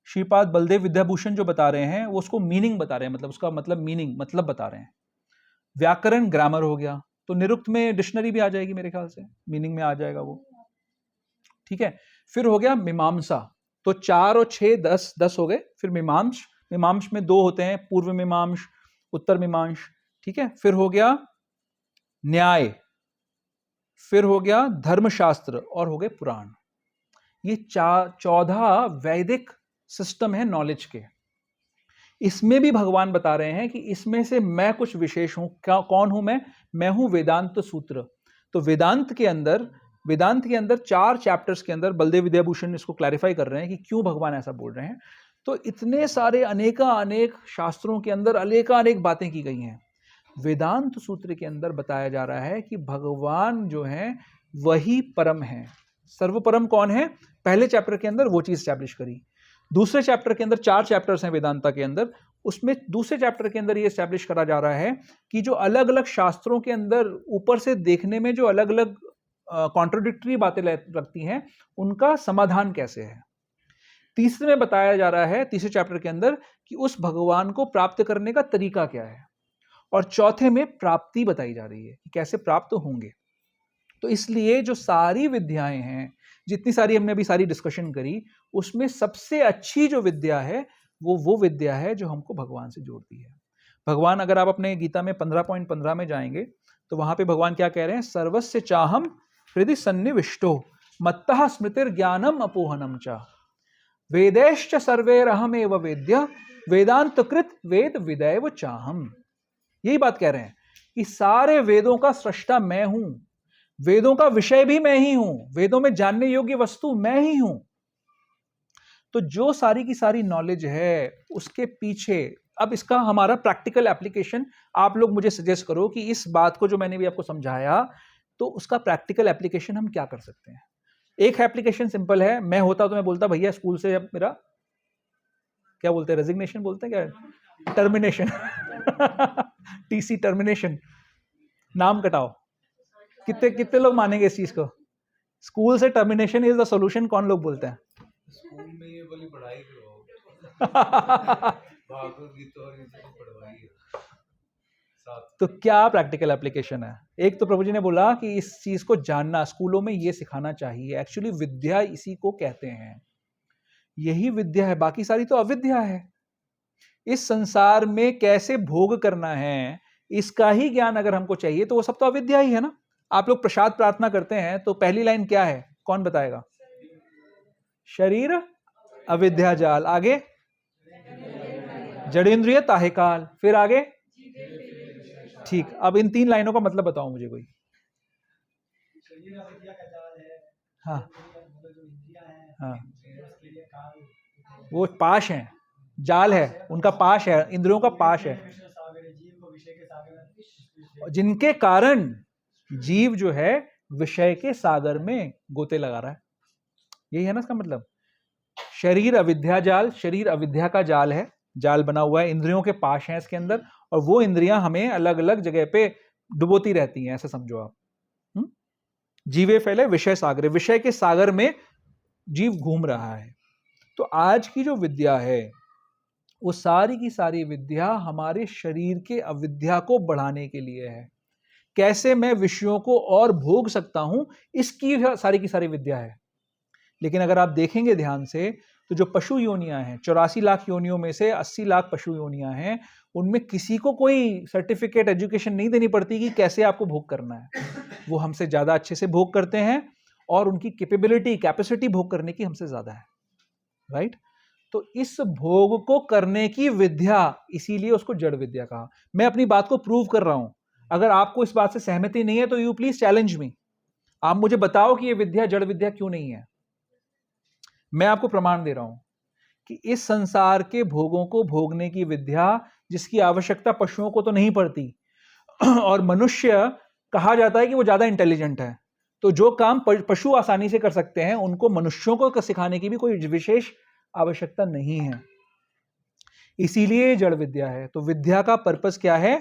श्रीपाद बलदेव विद्याभूषण जो बता रहे हैं वो उसको मीनिंग बता रहे हैं, मतलब उसका मतलब मीनिंग, मतलब बता रहे हैं। व्याकरण ग्रामर हो गया, तो निरुक्त में डिक्शनरी भी आ जाएगी मेरे ख्याल से, मीनिंग में आ जाएगा वो, ठीक है। फिर हो गया मीमांसा, तो 4 और 6 10 हो गए। फिर मीमांस, मीमांस में 2 होते हैं, पूर्व मीमांस, उत्तर मीमांस, ठीक है। फिर हो गया न्याय, फिर हो गया धर्मशास्त्र और हो गए पुराण। ये 14 वैदिक सिस्टम है नॉलेज के। इसमें भी भगवान बता रहे हैं कि इसमें से मैं कुछ विशेष हूं। क्या, कौन हूं मैं हूं वेदांत सूत्र। तो वेदांत के अंदर 4 चैप्टर्स के अंदर बलदेव विद्याभूषण इसको क्लैरिफाई कर रहे हैं कि क्यों भगवान ऐसा बोल रहे हैं। तो इतने सारे अनेक शास्त्रों के अंदर अनेक बातें की गई हैं। वेदांत सूत्र के अंदर बताया जा रहा है कि भगवान जो है वही परम है। सर्वपरम कौन है, पहले चैप्टर के अंदर वो चीज स्टैब्लिश करी। दूसरे चैप्टर के अंदर 4 चैप्टर्स हैं वेदांता के अंदर, उसमें दूसरे चैप्टर के अंदर ये स्टैब्लिश करा जा रहा है कि जो अलग अलग शास्त्रों के अंदर ऊपर से देखने में जो अलग अलग कॉन्ट्रोडिक्टरी बातें लगती हैं, उनका समाधान कैसे है। तीसरे में बताया जा रहा है, तीसरे चैप्टर के अंदर, कि उस भगवान को प्राप्त करने का तरीका क्या है। और चौथे में प्राप्ति बताई जा रही है कि कैसे प्राप्त होंगे। तो इसलिए जो सारी विद्याएं हैं, जितनी सारी हमने अभी सारी डिस्कशन करी, उसमें सबसे अच्छी जो विद्या है वो विद्या है जो हमको भगवान से जोड़ती है। भगवान, अगर आप अपने गीता में 15.15 में जाएंगे तो वहां पे भगवान क्या कह रहे हैं, सर्वस्य चाहम हृदि सन्निविष्टो मत्तः स्मृतिर ज्ञानम अपोहनम च वेदैश्च सर्वैरहमेव वेद्य वेदांत कृत वेद विदैव चाहम। यही बात कह रहे हैं कि सारे वेदों का सृष्टा मैं हूं, वेदों का विषय भी मैं ही हूं, वेदों में जानने योग्य वस्तु मैं ही हूं। तो जो सारी की सारी नॉलेज है उसके पीछे, अब इसका हमारा प्रैक्टिकल एप्लीकेशन, आप लोग मुझे सजेस्ट करो कि इस बात को जो मैंने भी आपको समझाया, तो उसका प्रैक्टिकल एप्लीकेशन हम क्या कर सकते हैं। एक एप्लीकेशन सिंपल है, मैं होता तो मैं बोलता भैया स्कूल से अब मेरा क्या बोलते हैं, रेजिग्नेशन बोलते हैं क्या, टर्मिनेशन टीसी टर्मिनेशन, नाम कटाओ। कितने लोग मानेंगे इस चीज को, स्कूल से टर्मिनेशन इज द सॉल्यूशन, कौन लोग बोलते हैं। स्कूल में ये वाली पढ़ाई करो भागवत गीता और इसे तो पढ़वाइए। तो क्या प्रैक्टिकल एप्लीकेशन है। एक तो प्रभु जी ने बोला कि इस चीज को जानना, स्कूलों में ये सिखाना चाहिए। एक्चुअली विद्या इसी को कहते हैं, यही विद्या है, बाकी सारी तो अविद्या है। इस संसार में कैसे भोग करना है इसका ही ज्ञान अगर हमको चाहिए तो वो सब तो अविद्या ही है ना। आप लोग प्रसाद प्रार्थना करते हैं तो पहली लाइन क्या है, कौन बताएगा, शरीर अविद्या जाल, आगे जड़ेंद्रिय ताहेकाल, फिर आगे ठीक। अब इन 3 लाइनों का मतलब बताओ मुझे कोई। हाँ हाँ, वो पाश है, जाल है, उनका पाश है, इंद्रियों का पाश है, जिनके कारण जीव जो है विषय के सागर में गोते लगा रहा है। यही है ना इसका मतलब। शरीर अविद्या जाल, शरीर अविद्या का जाल है, जाल बना हुआ है, इंद्रियों के पाश हैं इसके अंदर, और वो इंद्रियां हमें अलग अलग जगह पे डुबोती रहती हैं, ऐसा समझो आप। जीवे फैले विषय सागर, विषय के सागर में जीव घूम रहा है। तो आज की जो विद्या है वो सारी की सारी विद्या हमारे शरीर के अविद्या को बढ़ाने के लिए है। कैसे मैं विषयों को और भोग सकता हूं, इसकी सारी की सारी विद्या है। लेकिन अगर आप देखेंगे ध्यान से तो जो पशु योनियां हैं, 84 लाख योनियों में से 80 लाख पशु योनियां हैं, उनमें किसी को कोई सर्टिफिकेट एजुकेशन नहीं देनी पड़ती कि कैसे आपको भोग करना है। वो हमसे ज्यादा अच्छे से भोग करते हैं और उनकी कैपेसिटी भोग करने की हमसे ज्यादा है, राइट। तो इस भोग को करने की विद्या, इसीलिए उसको जड़ विद्या कहा। मैं अपनी बात को प्रूव कर रहा हूं, अगर आपको इस बात से सहमति नहीं है तो यू प्लीज चैलेंज मी, आप मुझे बताओ कि यह विद्या जड़ विद्या क्यों नहीं है। मैं आपको प्रमाण दे रहा हूं कि इस संसार के भोगों को भोगने की विद्या, जिसकी आवश्यकता पशुओं को तो नहीं पड़ती, और मनुष्य कहा जाता है कि वो ज्यादा इंटेलिजेंट है, तो जो काम पशु आसानी से कर सकते हैं उनको मनुष्यों को सिखाने की भी कोई विशेष आवश्यकता नहीं है। इसीलिए जड़ विद्या है। तो विद्या का पर्पस क्या है,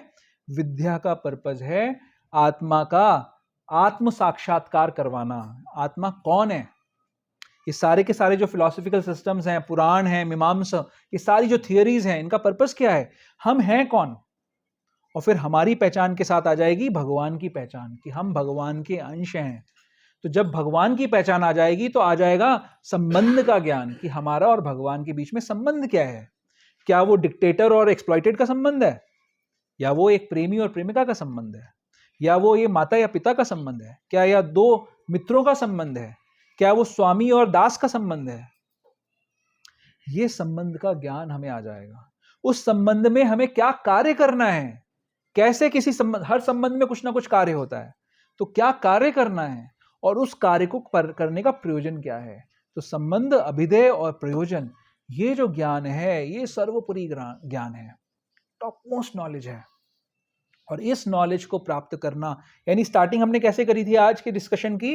विद्या का पर्पस है आत्मा का आत्म साक्षात्कार करवाना। आत्मा कौन है, ये सारे के सारे जो फिलोसॉफिकल सिस्टम्स हैं, पुराण हैं, मीमांसा, ये सारी जो थियरीज हैं, इनका पर्पस क्या है, हम हैं कौन। और फिर हमारी पहचान के साथ आ जाएगी भगवान की पहचान, कि हम भगवान के अंश हैं। तो जब भगवान की पहचान आ जाएगी तो आ जाएगा संबंध का ज्ञान, कि हमारा और भगवान के बीच में संबंध क्या है। क्या वो डिक्टेटर और एक्सप्लॉइटेड का संबंध है, या वो एक प्रेमी और प्रेमिका का संबंध है, या वो ये माता या पिता का संबंध है, क्या या दो मित्रों का संबंध है, क्या वो स्वामी और दास का संबंध है। ये संबंध का ज्ञान हमें आ जाएगा। उस संबंध में हमें क्या कार्य करना है, कैसे किसी संबंध, हर संबंध में कुछ ना कुछ कार्य होता है, तो क्या कार्य करना है और उस कार्य को करने का प्रयोजन क्या है। तो संबंध, अभिधेय और प्रयोजन, ये जो ज्ञान है ये सर्वोपरि ज्ञान है, टॉप मोस्ट नॉलेज है। और इस नॉलेज को प्राप्त करना, यानी स्टार्टिंग हमने कैसे करी थी आज की डिस्कशन की,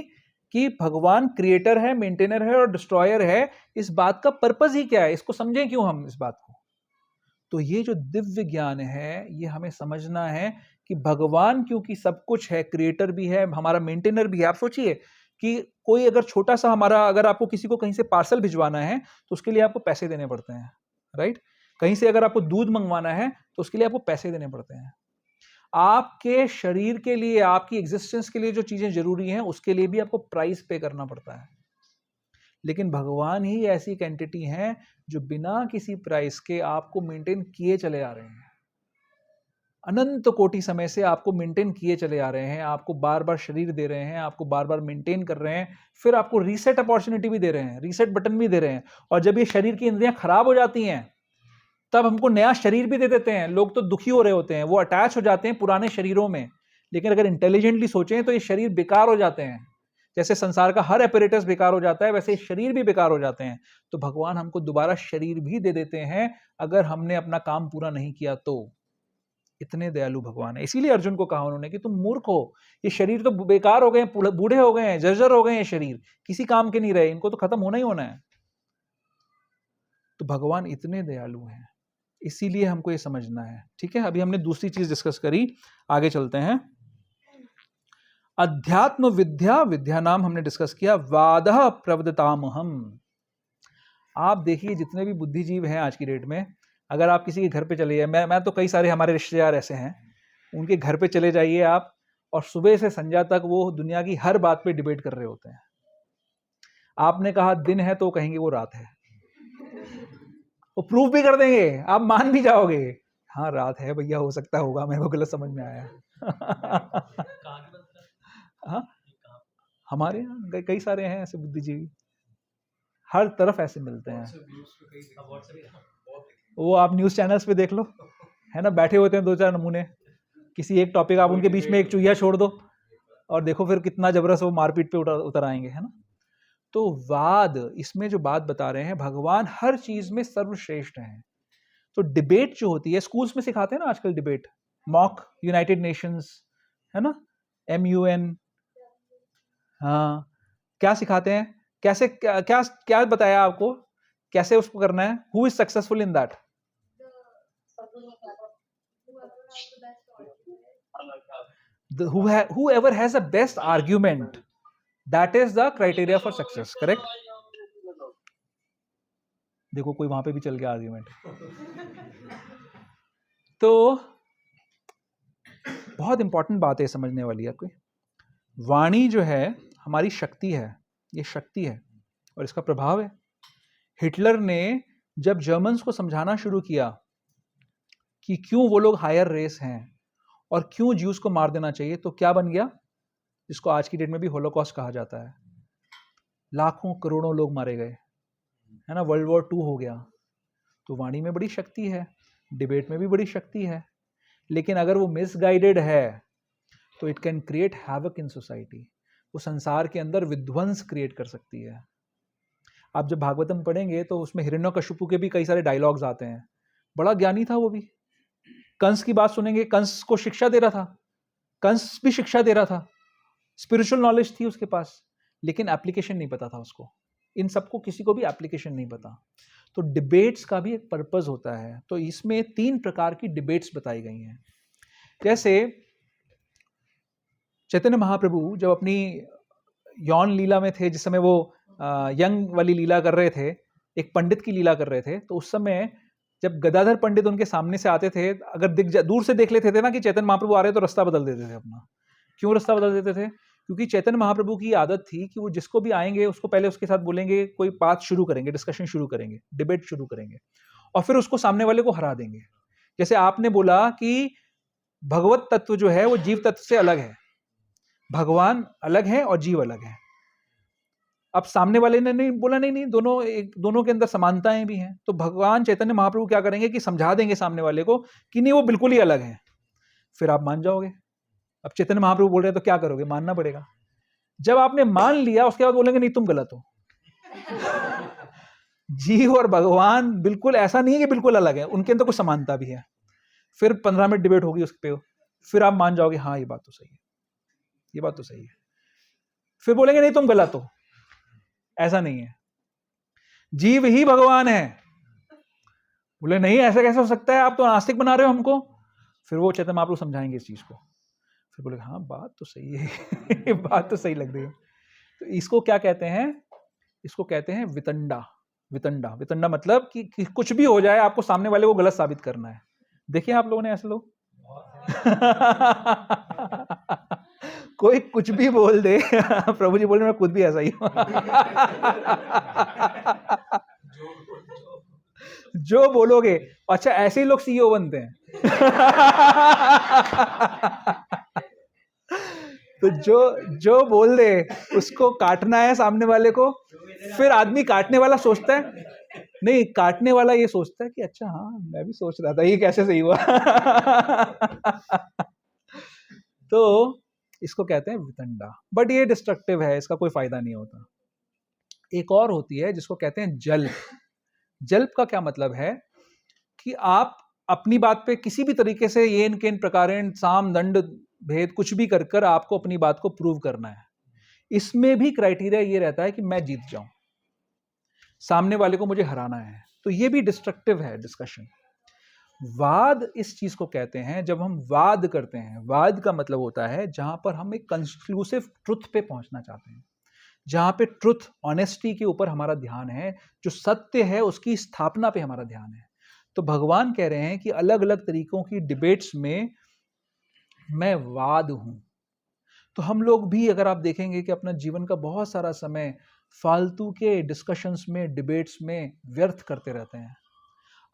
कि भगवान क्रिएटर है, मेंटेनर है और डिस्ट्रॉयर है। इस बात का पर्पस ही क्या है, इसको समझें क्यों हम इस बात को। तो ये जो दिव्य ज्ञान है ये हमें समझना है कि भगवान क्योंकि सब कुछ है, क्रिएटर भी है, हमारा मेंटेनर भी है। आप सोचिए कि कोई अगर छोटा सा हमारा, अगर आपको किसी को कहीं से पार्सल भिजवाना है तो उसके लिए आपको पैसे देने पड़ते हैं, राइट। कहीं से अगर आपको दूध मंगवाना है तो उसके लिए आपको पैसे देने पड़ते हैं। आपके शरीर के लिए, आपकी एग्जिस्टेंस के लिए जो चीजें जरूरी हैं उसके लिए भी आपको प्राइस पे करना पड़ता है। लेकिन भगवान ही ऐसी एक एंटिटी है जो बिना किसी प्राइस के आपको मेंटेन किए चले आ रहे हैं, अनंत कोटि समय से आपको मेंटेन किए चले आ रहे हैं, आपको बार बार शरीर दे रहे हैं, आपको बार बार मेंटेन कर रहे हैं, फिर आपको रीसेट अपॉर्चुनिटी भी दे रहे हैं, रीसेट बटन भी दे रहे हैं। और जब ये शरीर की इंद्रियां खराब हो जाती हैं तब हमको नया शरीर भी दे देते हैं। लोग तो दुखी हो रहे होते हैं, वो अटैच हो जाते हैं पुराने शरीरों में। लेकिन अगर इंटेलिजेंटली सोचें तो ये शरीर बेकार हो जाते हैं। जैसे संसार का हर एपरेटस बेकार हो जाता है, वैसे शरीर भी बेकार हो जाते हैं। तो भगवान हमको दोबारा शरीर भी दे देते हैं अगर हमने अपना काम पूरा नहीं किया तो। इतने दयालु भगवान है। इसीलिए अर्जुन को कहा उन्होंने कि तुम मूर्ख हो, ये शरीर तो बेकार हो गए, बूढ़े हो गए हैं, जर्जर हो गए हैं, शरीर किसी काम के नहीं रहे, इनको तो खत्म होना ही होना है। तो भगवान इतने दयालु हैं, इसीलिए हमको ये समझना है। ठीक है, अभी हमने दूसरी चीज डिस्कस करी, आगे चलते हैं। अध्यात्म विद्या, विद्या नाम हमने डिस्कस किया। वादः प्रवदतामहम। आप देखिए जितने भी बुद्धिजीव हैं आज की डेट में, अगर आप किसी के घर पे चले जाइए, मैं तो कई सारे हमारे रिश्तेदार ऐसे हैं, उनके घर पे चले जाइए आप, और सुबह से संध्या तक वो दुनिया की हर बात पे डिबेट कर रहे होते हैं। आपने कहा दिन है तो कहेंगे वो रात है, वो प्रूफ भी कर देंगे, आप मान भी जाओगे, हाँ रात है भैया, हो सकता होगा, मेरे को गलत समझ में आया। हाँ, हमारे यहाँ कई सारे हैं ऐसे बुद्धिजीवी, हर तरफ ऐसे मिलते हैं। वो आप न्यूज चैनल्स पे देख लो, है ना, बैठे होते हैं दो चार नमूने, किसी एक टॉपिक, आप उनके बीच में एक चुहिया छोड़ दो और देखो फिर कितना जबरदस्त वो मारपीट पे उतर आएंगे, है ना। तो वाद, इसमें जो बात बता रहे हैं, भगवान हर चीज में सर्वश्रेष्ठ हैं। तो डिबेट जो होती है, स्कूल्स में सिखाते हैं ना आजकल डिबेट, मॉक यूनाइटेड नेशंस, है ना, MUN, हाँ, क्या सिखाते हैं, कैसे, क्या क्या, क्या बताया आपको कैसे उसको करना है। Who is successful in that? whoever has the best argument, that is the criteria for success, correct? देखो कोई वहां पे भी चल गया आर्ग्यूमेंट। तो बहुत इंपॉर्टेंट बात है समझने वाली आपको। वाणी जो है हमारी शक्ति है, ये शक्ति है और इसका प्रभाव है। हिटलर ने जब जर्मन्स को समझाना शुरू किया कि क्यों वो लोग हायर रेस हैं और क्यों ज्यूस को मार देना चाहिए, तो क्या बन गया, जिसको आज की डेट में भी होलोकॉस्ट कहा जाता है। लाखों करोड़ों लोग मारे गए, है ना, वर्ल्ड वॉर 2 हो गया। तो वाणी में बड़ी शक्ति है, डिबेट में भी बड़ी शक्ति है, लेकिन अगर वो मिसगाइडेड है तो it can create havoc in society. वो संसार के अंदर विध्वंस क्रिएट कर सकती है। आप जब भागवतम पढ़ेंगे तो उसमें हिरण्यकशिपु के भी कई सारे डायलॉग्स आते हैं। बड़ा ज्ञानी था वो भी। कंस की बात सुनेंगे, कंस को शिक्षा दे रहा था, कंस भी शिक्षा दे रहा था, स्पिरिचुअल नॉलेज थी उसके पास, लेकिन एप्लीकेशन नहीं पता था उसको। इन सबको किसी को भी एप्लीकेशन नहीं पता। तो डिबेट्स का भी एक पर्पस होता है। तो इसमें 3 प्रकार की डिबेट्स बताई गई हैं। जैसे चैतन्य महाप्रभु जब अपनी यौन लीला में थे, जिस समय वो यंग वाली लीला कर रहे थे, एक पंडित की लीला कर रहे थे, तो उस समय जब गदाधर पंडित उनके सामने से आते थे, अगर दूर से देख लेते थे ना कि चैतन्य महाप्रभु आ रहे, तो रास्ता बदल देते थे अपना। क्यों रास्ता बदल देते थे? क्योंकि चैतन्य महाप्रभु की आदत थी कि वो जिसको भी आएंगे उसको पहले उसके साथ बोलेंगे, कोई बात शुरू करेंगे, डिस्कशन शुरू करेंगे, डिबेट शुरू करेंगे, और फिर उसको सामने वाले को हरा देंगे। जैसे आपने बोला कि भगवत तत्व जो है वो जीव तत्व से अलग है, भगवान अलग है और जीव अलग है। अब सामने वाले ने नहीं बोला, नहीं नहीं, दोनों के अंदर समानताएं भी हैं। तो भगवान चैतन्य महाप्रभु क्या करेंगे कि समझा देंगे सामने वाले को कि नहीं, वो बिल्कुल ही अलग है, फिर आप मान जाओगे। अब चैतन्य महाप्रभु बोल रहे हैं तो क्या करोगे, मानना पड़ेगा। जब आपने मान लिया उसके बाद बोलेंगे नहीं तुम गलत हो। जीव और भगवान बिल्कुल ऐसा नहीं है कि बिल्कुल अलग है, उनके अंदर कुछ समानता भी है। फिर 15 मिनट डिबेट होगी उस पे, फिर आप मान जाओगे हाँ ये बात तो सही है, ये बात तो सही है। फिर बोलेंगे नहीं तुम गलत हो। ऐसा नहीं है, जीव ही भगवान है। बोले नहीं ऐसा कैसे हो सकता है, आप तो नास्तिक बना रहे हो हमको। फिर वो चैतन्य महाप्रभु समझाएंगे इस चीज को, फिर बोले हाँ बात तो सही है। बात तो सही लग रही है। तो इसको क्या कहते हैं, इसको कहते हैं वितंडा। वितंडा, वितंडा मतलब कि कुछ भी हो जाए आपको सामने वाले को गलत साबित करना है। देखिए आप लोगों ने ऐसे लोग। कोई कुछ भी बोल दे। प्रभु जी बोल रहे मैं खुद भी ऐसा ही हूं। जो बोलोगे। अच्छा ऐसे ही लोग सीईओ बनते हैं। तो जो बोल दे उसको काटना है सामने वाले को। फिर आदमी काटने वाला सोचता है, नहीं काटने वाला ये सोचता है कि अच्छा हाँ मैं भी सोच रहा था ये कैसे सही हुआ। तो इसको कहते हैं वितंडा, बट ये डिस्ट्रक्टिव है, इसका कोई फायदा नहीं होता। एक और होती है जिसको कहते हैं जल्प। जल्प का क्या मतलब है कि आप अपनी बात पे किसी भी तरीके से येन केन प्रकारेण साम दंड भेद कुछ भी कर कर आपको अपनी बात को प्रूव करना है। इसमें भी क्राइटेरिया ये रहता है कि मैं जीत जाऊं, सामने वाले को मुझे हराना है। तो ये भी डिस्ट्रक्टिव है डिस्कशन। वाद इस चीज को कहते हैं, जब हम वाद करते हैं, वाद का मतलब होता है जहां पर हम एक कंक्लूसिव ट्रुथ पे पहुंचना चाहते हैं, जहां पे ट्रुथ, ऑनेस्टी के ऊपर हमारा ध्यान है, जो सत्य है उसकी स्थापना पे हमारा ध्यान है। तो भगवान कह रहे हैं कि अलग अलग तरीकों की डिबेट्स में मैं वाद हूं। तो हम लोग भी अगर आप देखेंगे कि अपना जीवन का बहुत सारा समय फालतू के डिस्कशंस में, डिबेट्स में व्यर्थ करते रहते हैं।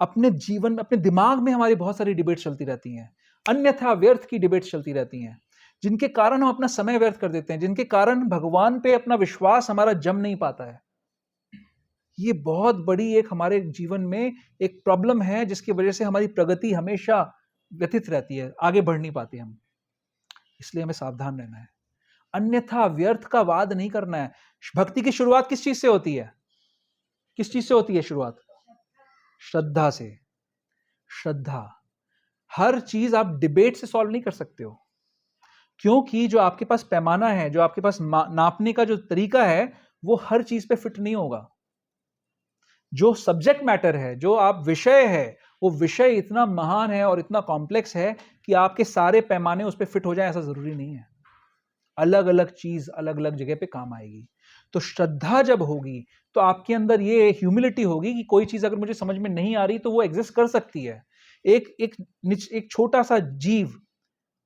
अपने जीवन में, अपने दिमाग में हमारी बहुत सारी डिबेट्स चलती रहती हैं, अन्यथा व्यर्थ की डिबेट्स चलती रहती हैं, जिनके कारण हम अपना समय व्यर्थ कर देते हैं, जिनके कारण भगवान पे अपना विश्वास हमारा जम नहीं पाता है। ये बहुत बड़ी एक हमारे जीवन में एक प्रॉब्लम है, जिसकी वजह से हमारी प्रगति हमेशा व्यथित रहती है, आगे बढ़ नहीं पाते हम। इसलिए हमें सावधान रहना है, अन्यथा व्यर्थ का वाद नहीं करना है। भक्ति की शुरुआत किस चीज से होती है? किस चीज से होती है शुरुआत? श्रद्धा से। श्रद्धा। हर चीज आप डिबेट से सॉल्व नहीं कर सकते हो, क्योंकि जो आपके पास पैमाना है, जो आपके पास नापने का जो तरीका है, वो हर चीज पे फिट नहीं होगा। जो सब्जेक्ट मैटर है, जो आप विषय है, वो विषय इतना महान है और इतना कॉम्प्लेक्स है कि आपके सारे पैमाने उस पर फिट हो जाए ऐसा जरूरी नहीं है। अलग अलग चीज अलग अलग जगह पे काम आएगी। तो श्रद्धा जब होगी तो आपके अंदर ये ह्यूमिलिटी होगी कि कोई चीज अगर मुझे समझ में नहीं आ रही तो वो एग्जिस्ट कर सकती है। एक छोटा सा जीव,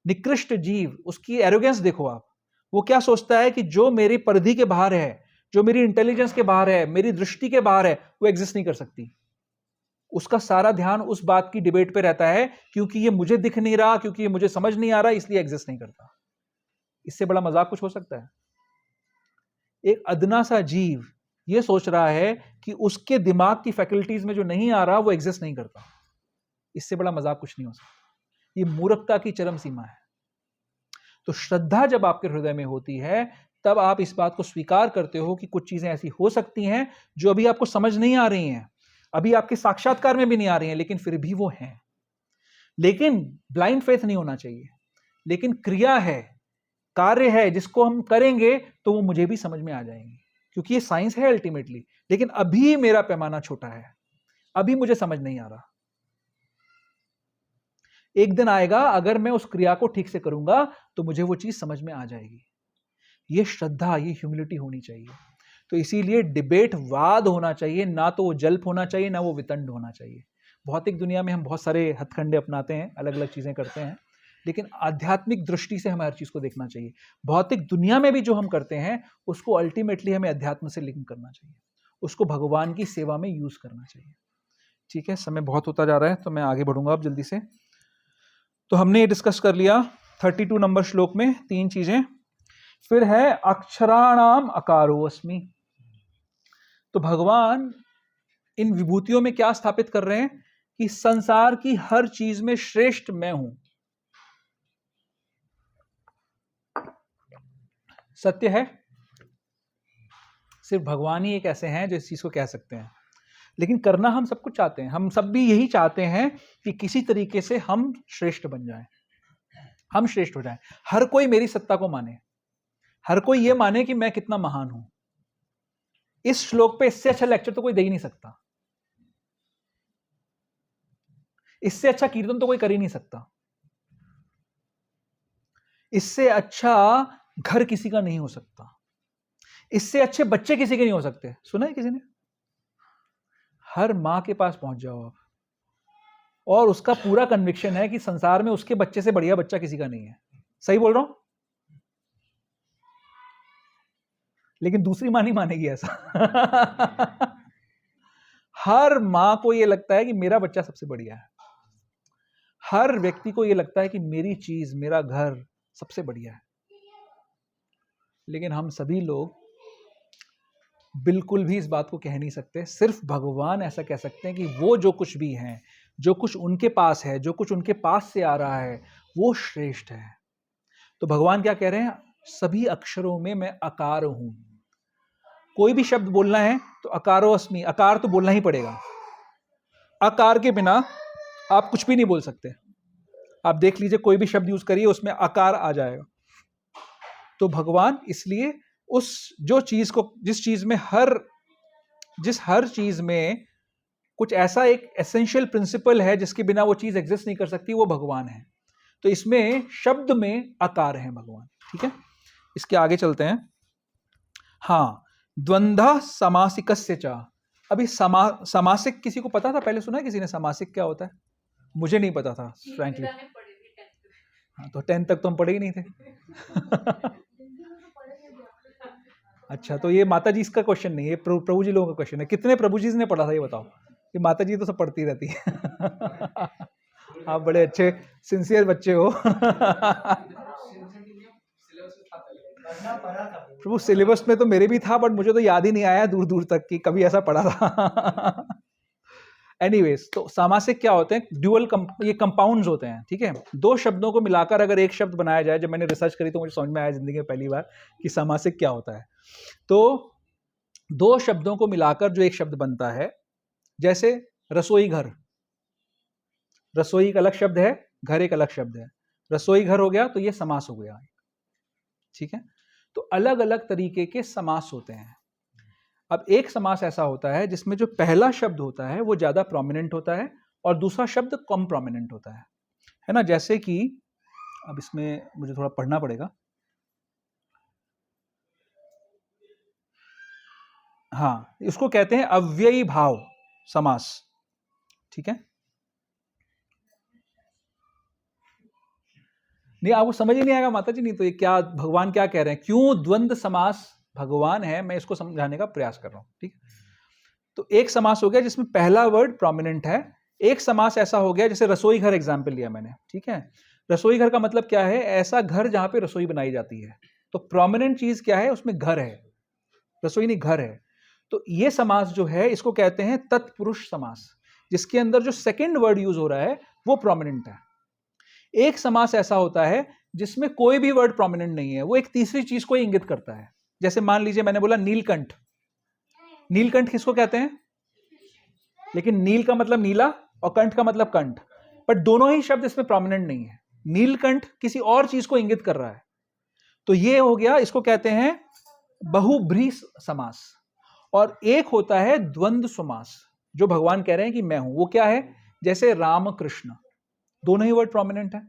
निकृष्ट जीव, उसकी एरोगेंस देखो आप। वो क्या सोचता है कि जो मेरी परिधि के बाहर है, जो मेरी इंटेलिजेंस के बाहर है, मेरी दृष्टि के बाहर है, वो एग्जिस्ट नहीं कर सकती। उसका सारा ध्यान उस बात की डिबेट पे रहता है, क्योंकि ये मुझे दिख नहीं रहा, क्योंकि ये मुझे समझ नहीं आ रहा, इसलिए एग्जिस्ट नहीं करता। इससे बड़ा मजाक कुछ हो सकता है? एक अदना सा जीव ये सोच रहा है कि उसके दिमाग की फैकल्टीज में जो नहीं आ रहा वो एग्जिस्ट नहीं करता। इससे बड़ा मजाक कुछ नहीं हो सकता। ये मूर्खता की चरम सीमा है। तो श्रद्धा जब आपके हृदय में होती है, तब आप इस बात को स्वीकार करते हो कि कुछ चीजें ऐसी हो सकती हैं जो अभी आपको समझ नहीं आ रही हैं, अभी आपके साक्षात्कार में भी नहीं आ रही हैं, लेकिन फिर भी वो हैं। लेकिन ब्लाइंड फेथ नहीं होना चाहिए, लेकिन क्रिया है, कार्य है, जिसको हम करेंगे तो वो मुझे भी समझ में आ जाएंगे, क्योंकि ये साइंस है अल्टीमेटली। लेकिन अभी मेरा पैमाना छोटा है, अभी मुझे समझ नहीं आ रहा। एक दिन आएगा, अगर मैं उस क्रिया को ठीक से करूंगा तो मुझे वो चीज समझ में आ जाएगी। ये श्रद्धा, ये ह्यूमिलिटी होनी चाहिए। तो इसीलिए डिबेट वाद होना चाहिए, ना तो वो जल्प होना चाहिए, ना वो वितंड होना चाहिए। भौतिक दुनिया में हम बहुत सारे हथकंडे अपनाते हैं, अलग अलग चीजें करते हैं, लेकिन आध्यात्मिक दृष्टि से हमें हर चीज को देखना चाहिए। भौतिक दुनिया में भी जो हम करते हैं उसको अल्टीमेटली हमें अध्यात्म से लिंक करना चाहिए, उसको भगवान की सेवा में यूज करना चाहिए। ठीक है, समय बहुत होता जा रहा है तो मैं आगे बढ़ूंगा अब जल्दी से। तो हमने ये डिस्कस कर लिया 32 नंबर श्लोक में 3 चीजें। फिर है अक्षराणाम अकारो अस्मि। तो भगवान इन विभूतियों में क्या स्थापित कर रहे हैं कि संसार की हर चीज में श्रेष्ठ मैं हूं। सत्य है, सिर्फ भगवान ही एक ऐसे हैं जो इस चीज को कह सकते हैं, लेकिन करना हम सब कुछ चाहते हैं। हम सब भी यही चाहते हैं कि किसी तरीके से हम श्रेष्ठ बन जाएं, हम श्रेष्ठ हो जाएं। हर कोई मेरी सत्ता को माने, हर कोई ये माने कि मैं कितना महान हूं। इस श्लोक पे इससे अच्छा लेक्चर तो कोई दे ही नहीं सकता, इससे अच्छा कीर्तन तो कोई कर ही नहीं सकता, इससे अच्छा घर किसी का नहीं हो सकता, इससे अच्छे बच्चे किसी के नहीं हो सकते। सुना है किसी ने? हर मां के पास पहुंच जाओ आप, और उसका पूरा कन्विक्शन है कि संसार में उसके बच्चे से बढ़िया बच्चा किसी का नहीं है। सही बोल रहा हूं? लेकिन दूसरी मां नहीं मानेगी ऐसा। हर मां को यह लगता है कि मेरा बच्चा सबसे बढ़िया है, हर व्यक्ति को यह लगता है कि मेरी चीज, मेरा घर सबसे बढ़िया है। लेकिन हम सभी लोग बिल्कुल भी इस बात को कह नहीं सकते। सिर्फ भगवान ऐसा कह सकते हैं कि वो जो कुछ भी हैं, जो कुछ उनके पास है, जो कुछ उनके पास से आ रहा है, वो श्रेष्ठ है। तो भगवान क्या कह रहे हैं? सभी अक्षरों में मैं अकार हूं। कोई भी शब्द बोलना है तो अकारो अस्मि, अकार तो बोलना ही पड़ेगा। अकार के बिना आप कुछ भी नहीं बोल सकते। आप देख लीजिए, कोई भी शब्द यूज करिए उसमें अकार आ जाएगा। तो भगवान इसलिए उस जो चीज को, जिस हर चीज में कुछ ऐसा एक एसेंशियल प्रिंसिपल है जिसके बिना वो चीज एग्जिस्ट नहीं कर सकती, वो भगवान है। तो इसमें शब्द में आकार है भगवान। ठीक है, इसके आगे चलते हैं। हाँ, द्वंद्व समासिकस्य च। अभी समासिक किसी को पता था? पहले सुना है किसी ने समासिक क्या होता है? मुझे नहीं पता था फ्रैंकली। हाँ, तो 10 तक तो हम पढ़े ही नहीं थे। अच्छा, तो ये माता जी इसका क्वेश्चन नहीं है, प्रभु जी लोगों का क्वेश्चन है। कितने प्रभु जी ने पढ़ा था ये बताओ? ये माता जी तो सब पढ़ती रहती है। आप बड़े अच्छे सिंसियर बच्चे हो। प्रभु सिलेबस में तो मेरे भी था, बट मुझे तो याद ही नहीं आया दूर दूर तक कि कभी ऐसा पढ़ा था। एनीवेज, तो सामासिक क्या होते हैं? ड्यूअल ये कंपाउंड्स होते हैं। ठीक है, दो शब्दों को मिलाकर अगर एक शब्द बनाया जाए, जब मैंने रिसर्च करी तो मुझे समझ में आया जिंदगी में पहली बार कि सामासिक क्या होता है। तो दो शब्दों को मिलाकर जो एक शब्द बनता है, जैसे रसोई घर, रसोई एक अलग शब्द है, घर एक अलग शब्द है। रसोई घर हो गया तो ये समास हो गया। ठीक है, तो अलग अलग तरीके के समास होते हैं। अब एक समास ऐसा होता है जिसमें जो पहला शब्द होता है वो ज्यादा प्रोमिनेंट होता है और दूसरा शब्द कम प्रोमिनेंट होता है ना? जैसे कि अब इसमें मुझे थोड़ा पढ़ना पड़ेगा। हाँ, इसको कहते हैं अव्ययी भाव समास। ठीक है, नहीं आपको समझ ही नहीं आएगा माता जी, नहीं तो ये क्या भगवान क्या कह रहे हैं, क्यों द्वंद्व समास भगवान है, मैं इसको समझाने का प्रयास कर रहा हूं। ठीक, तो एक समास हो गया जिसमें पहला वर्ड प्रोमिनेंट है। एक समास ऐसा हो गया, जैसे रसोई घर एग्जाम्पल लिया मैंने। ठीक है, रसोई घर का मतलब क्या है? ऐसा घर जहां पे रसोई बनाई जाती है। तो प्रोमिनेंट चीज क्या है? उसमें घर है, रसोई नहीं घर है। तो ये समास जो है इसको कहते हैं तत्पुरुष समास, जिसके अंदर जो सेकंड वर्ड यूज हो रहा है वो प्रोमिनेंट है। एक समास ऐसा होता है जिसमें कोई भी वर्ड प्रोमिनेंट नहीं है, वो एक तीसरी चीज को इंगित करता है। जैसे मान लीजिए मैंने बोला नीलकंठ। नीलकंठ किसको कहते हैं? लेकिन नील का मतलब नीला और कंठ का मतलब कंठ, बट दोनों ही शब्द इसमें प्रोमिनेंट नहीं है। नीलकंठ किसी और चीज को इंगित कर रहा है। तो ये हो गया, इसको कहते हैं बहुब्री समास। और एक होता है द्वंद्व समास, जो भगवान कह रहे हैं कि मैं हूं। वो क्या है? जैसे राम कृष्ण, दोनों ही वर्ड प्रोमिनेंट है।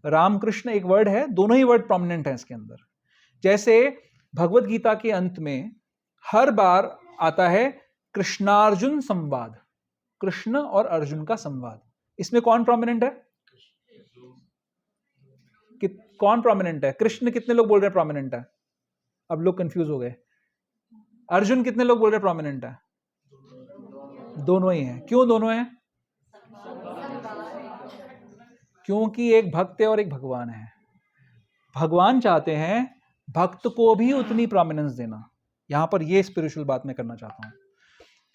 राम कृष्ण एक वर्ड है, दोनों ही वर्ड प्रोमिनेंट है इसके अंदर। जैसे भगवत गीता के अंत में हर बार आता है कृष्णार्जुन संवाद, कृष्ण और अर्जुन का संवाद। इसमें कौन प्रोमिनेंट है? कौन प्रोमिनेंट है? कृष्ण कितने लोग बोल रहे हैं प्रोमिनेंट है? अब लोग कंफ्यूज हो गए। अर्जुन कितने लोग बोल रहे हैं प्रोमिनेंट है? दोनों ही हैं। क्यों दोनों हैं? क्योंकि एक भक्त है और एक भगवान है। भगवान चाहते हैं भक्त को भी उतनी प्रोमिनेंस देना। यहां पर ये स्पिरिचुअल बात मैं करना चाहता हूं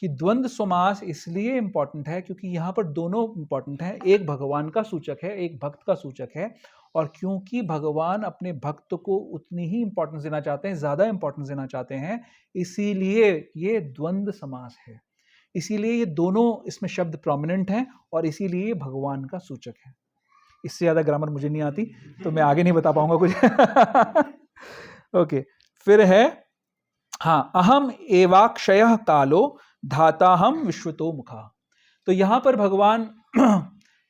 कि द्वंद्व समास इसलिए इंपॉर्टेंट है क्योंकि यहां पर दोनों इंपॉर्टेंट है। एक भगवान का सूचक है, एक भक्त का सूचक है, और क्योंकि भगवान अपने भक्त को उतनी ही इंपॉर्टेंस देना चाहते हैं, ज्यादा इंपॉर्टेंस देना चाहते हैं, इसीलिए ये द्वंद्व समास है। इसीलिए ये दोनों इसमें शब्द प्रोमिनेंट हैं और इसीलिए भगवान का सूचक है। इससे ज्यादा ग्रामर मुझे नहीं आती तो मैं आगे नहीं बता पाऊंगा कुछ। ओके, फिर है हाँ, अहम एवाक्षयः कालो धाताहम विश्वतो मुखा। तो यहां पर भगवान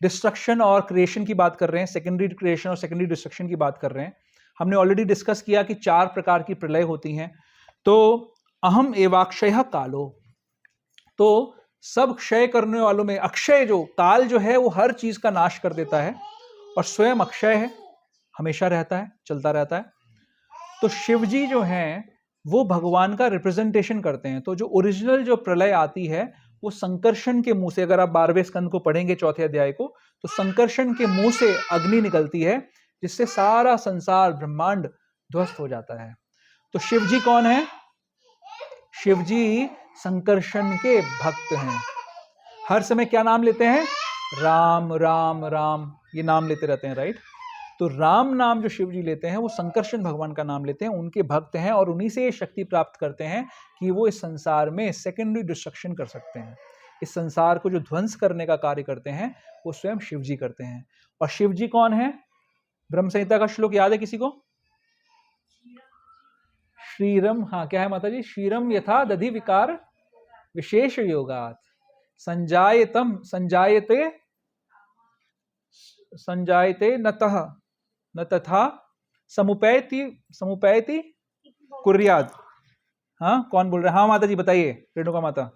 डिस्ट्रक्शन और क्रिएशन की बात कर रहे हैं, सेकेंडरी क्रिएशन और सेकेंडरी डिस्ट्रक्शन की बात कर रहे हैं। हमने ऑलरेडी डिस्कस किया कि 4 प्रकार की प्रलय होती हैं। तो अहम एवाक्षयः कालो, तो सब क्षय करने वालों में अक्षय, जो काल जो है वो हर चीज का नाश कर देता है और स्वयं अक्षय है, हमेशा रहता है, चलता रहता है। तो शिव जी जो हैं वो भगवान का रिप्रेजेंटेशन करते हैं। तो जो ओरिजिनल जो प्रलय आती है वो संकर्षण के मुंह से, अगर आप 12वें स्कंद को पढ़ेंगे 4थे अध्याय को, तो संकर्षण के मुंह से अग्नि निकलती है जिससे सारा संसार ब्रह्मांड ध्वस्त हो जाता है। तो शिव जी कौन है? शिव जी संकर्षण के भक्त हैं। हर समय क्या नाम लेते हैं? राम राम राम, ये नाम लेते रहते हैं, राइट? तो राम नाम जो शिव जी लेते हैं वो संकर्षण भगवान का नाम लेते हैं, उनके भक्त हैं और उन्हीं से शक्ति प्राप्त करते हैं कि वो इस संसार में सेकेंडरी डिस्ट्रक्शन कर सकते हैं। इस संसार को जो ध्वंस करने का कार्य करते हैं वो स्वयं शिव जी करते हैं। और शिव जी कौन है? ब्रह्म संहिता का श्लोक याद है किसी को? श्रीरम, हाँ क्या है माता जी? श्रीरम यथा दधि विकार विशेष योगात संजायतम संजायते न तथा समुपैति कुर्याद। हाँ, कौन बोल रहा है? हाँ माता जी बताइए, रेणुका माता।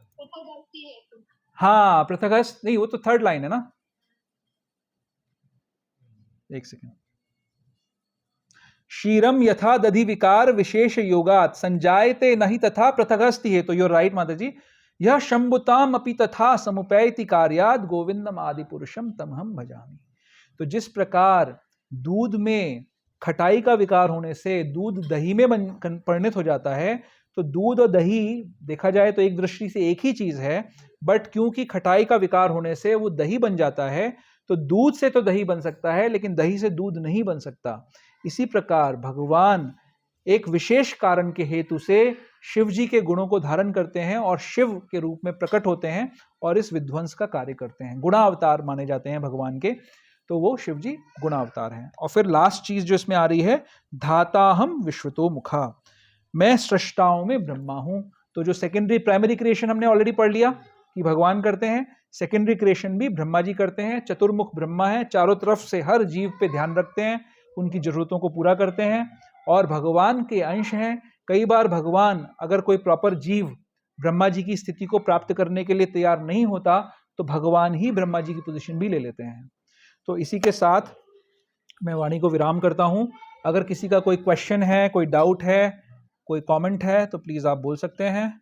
हाँ, पृथगस्त नहीं, वो तो 3rd लाइन है ना। एक सेकेंड। क्षीरम यथा दधि विकार विशेष योगात संजायते नहीं तथा पृथगस्ति है। तो यूर राइट माता जी। यह शंभुताम अपि तथा समुपैति कार्याद गोविंदम आदि पुरुषम तमहम भजामि। तो जिस प्रकार दूध में खटाई का विकार होने से दूध दही में परिणत हो जाता है, तो दूध और दही देखा जाए तो एक दृष्टि से एक ही चीज है, बट क्योंकि खटाई का विकार होने से वो दही बन जाता है। तो दूध से तो दही बन सकता है लेकिन दही से दूध नहीं बन सकता। इसी प्रकार भगवान एक विशेष कारण के हेतु से शिव जी के गुणों को धारण करते हैं और शिव के रूप में प्रकट होते हैं और इस विध्वंस का कार्य करते हैं। गुणावतार माने जाते हैं भगवान के, तो वो शिव जी गुणावतार हैं। और फिर लास्ट चीज जो इसमें आ रही है, धाताहम विश्वतो मुखा, मैं सृष्टाओं में ब्रह्मा हूं। तो जो सेकेंडरी प्राइमरी क्रिएशन हमने ऑलरेडी पढ़ लिया कि भगवान करते हैं, सेकेंडरी क्रिएशन भी ब्रह्मा जी करते हैं। चतुर्मुख ब्रह्मा है, चारों तरफ से हर जीव पे ध्यान रखते हैं, उनकी जरूरतों को पूरा करते हैं और भगवान के अंश हैं। कई बार भगवान, अगर कोई प्रॉपर जीव ब्रह्मा जी की स्थिति को प्राप्त करने के लिए तैयार नहीं होता तो भगवान ही ब्रह्मा जी की पोजीशन भी ले लेते हैं। तो इसी के साथ मैं वाणी को विराम करता हूं। अगर किसी का कोई क्वेश्चन है, कोई डाउट है, कोई कमेंट है तो प्लीज आप बोल सकते हैं।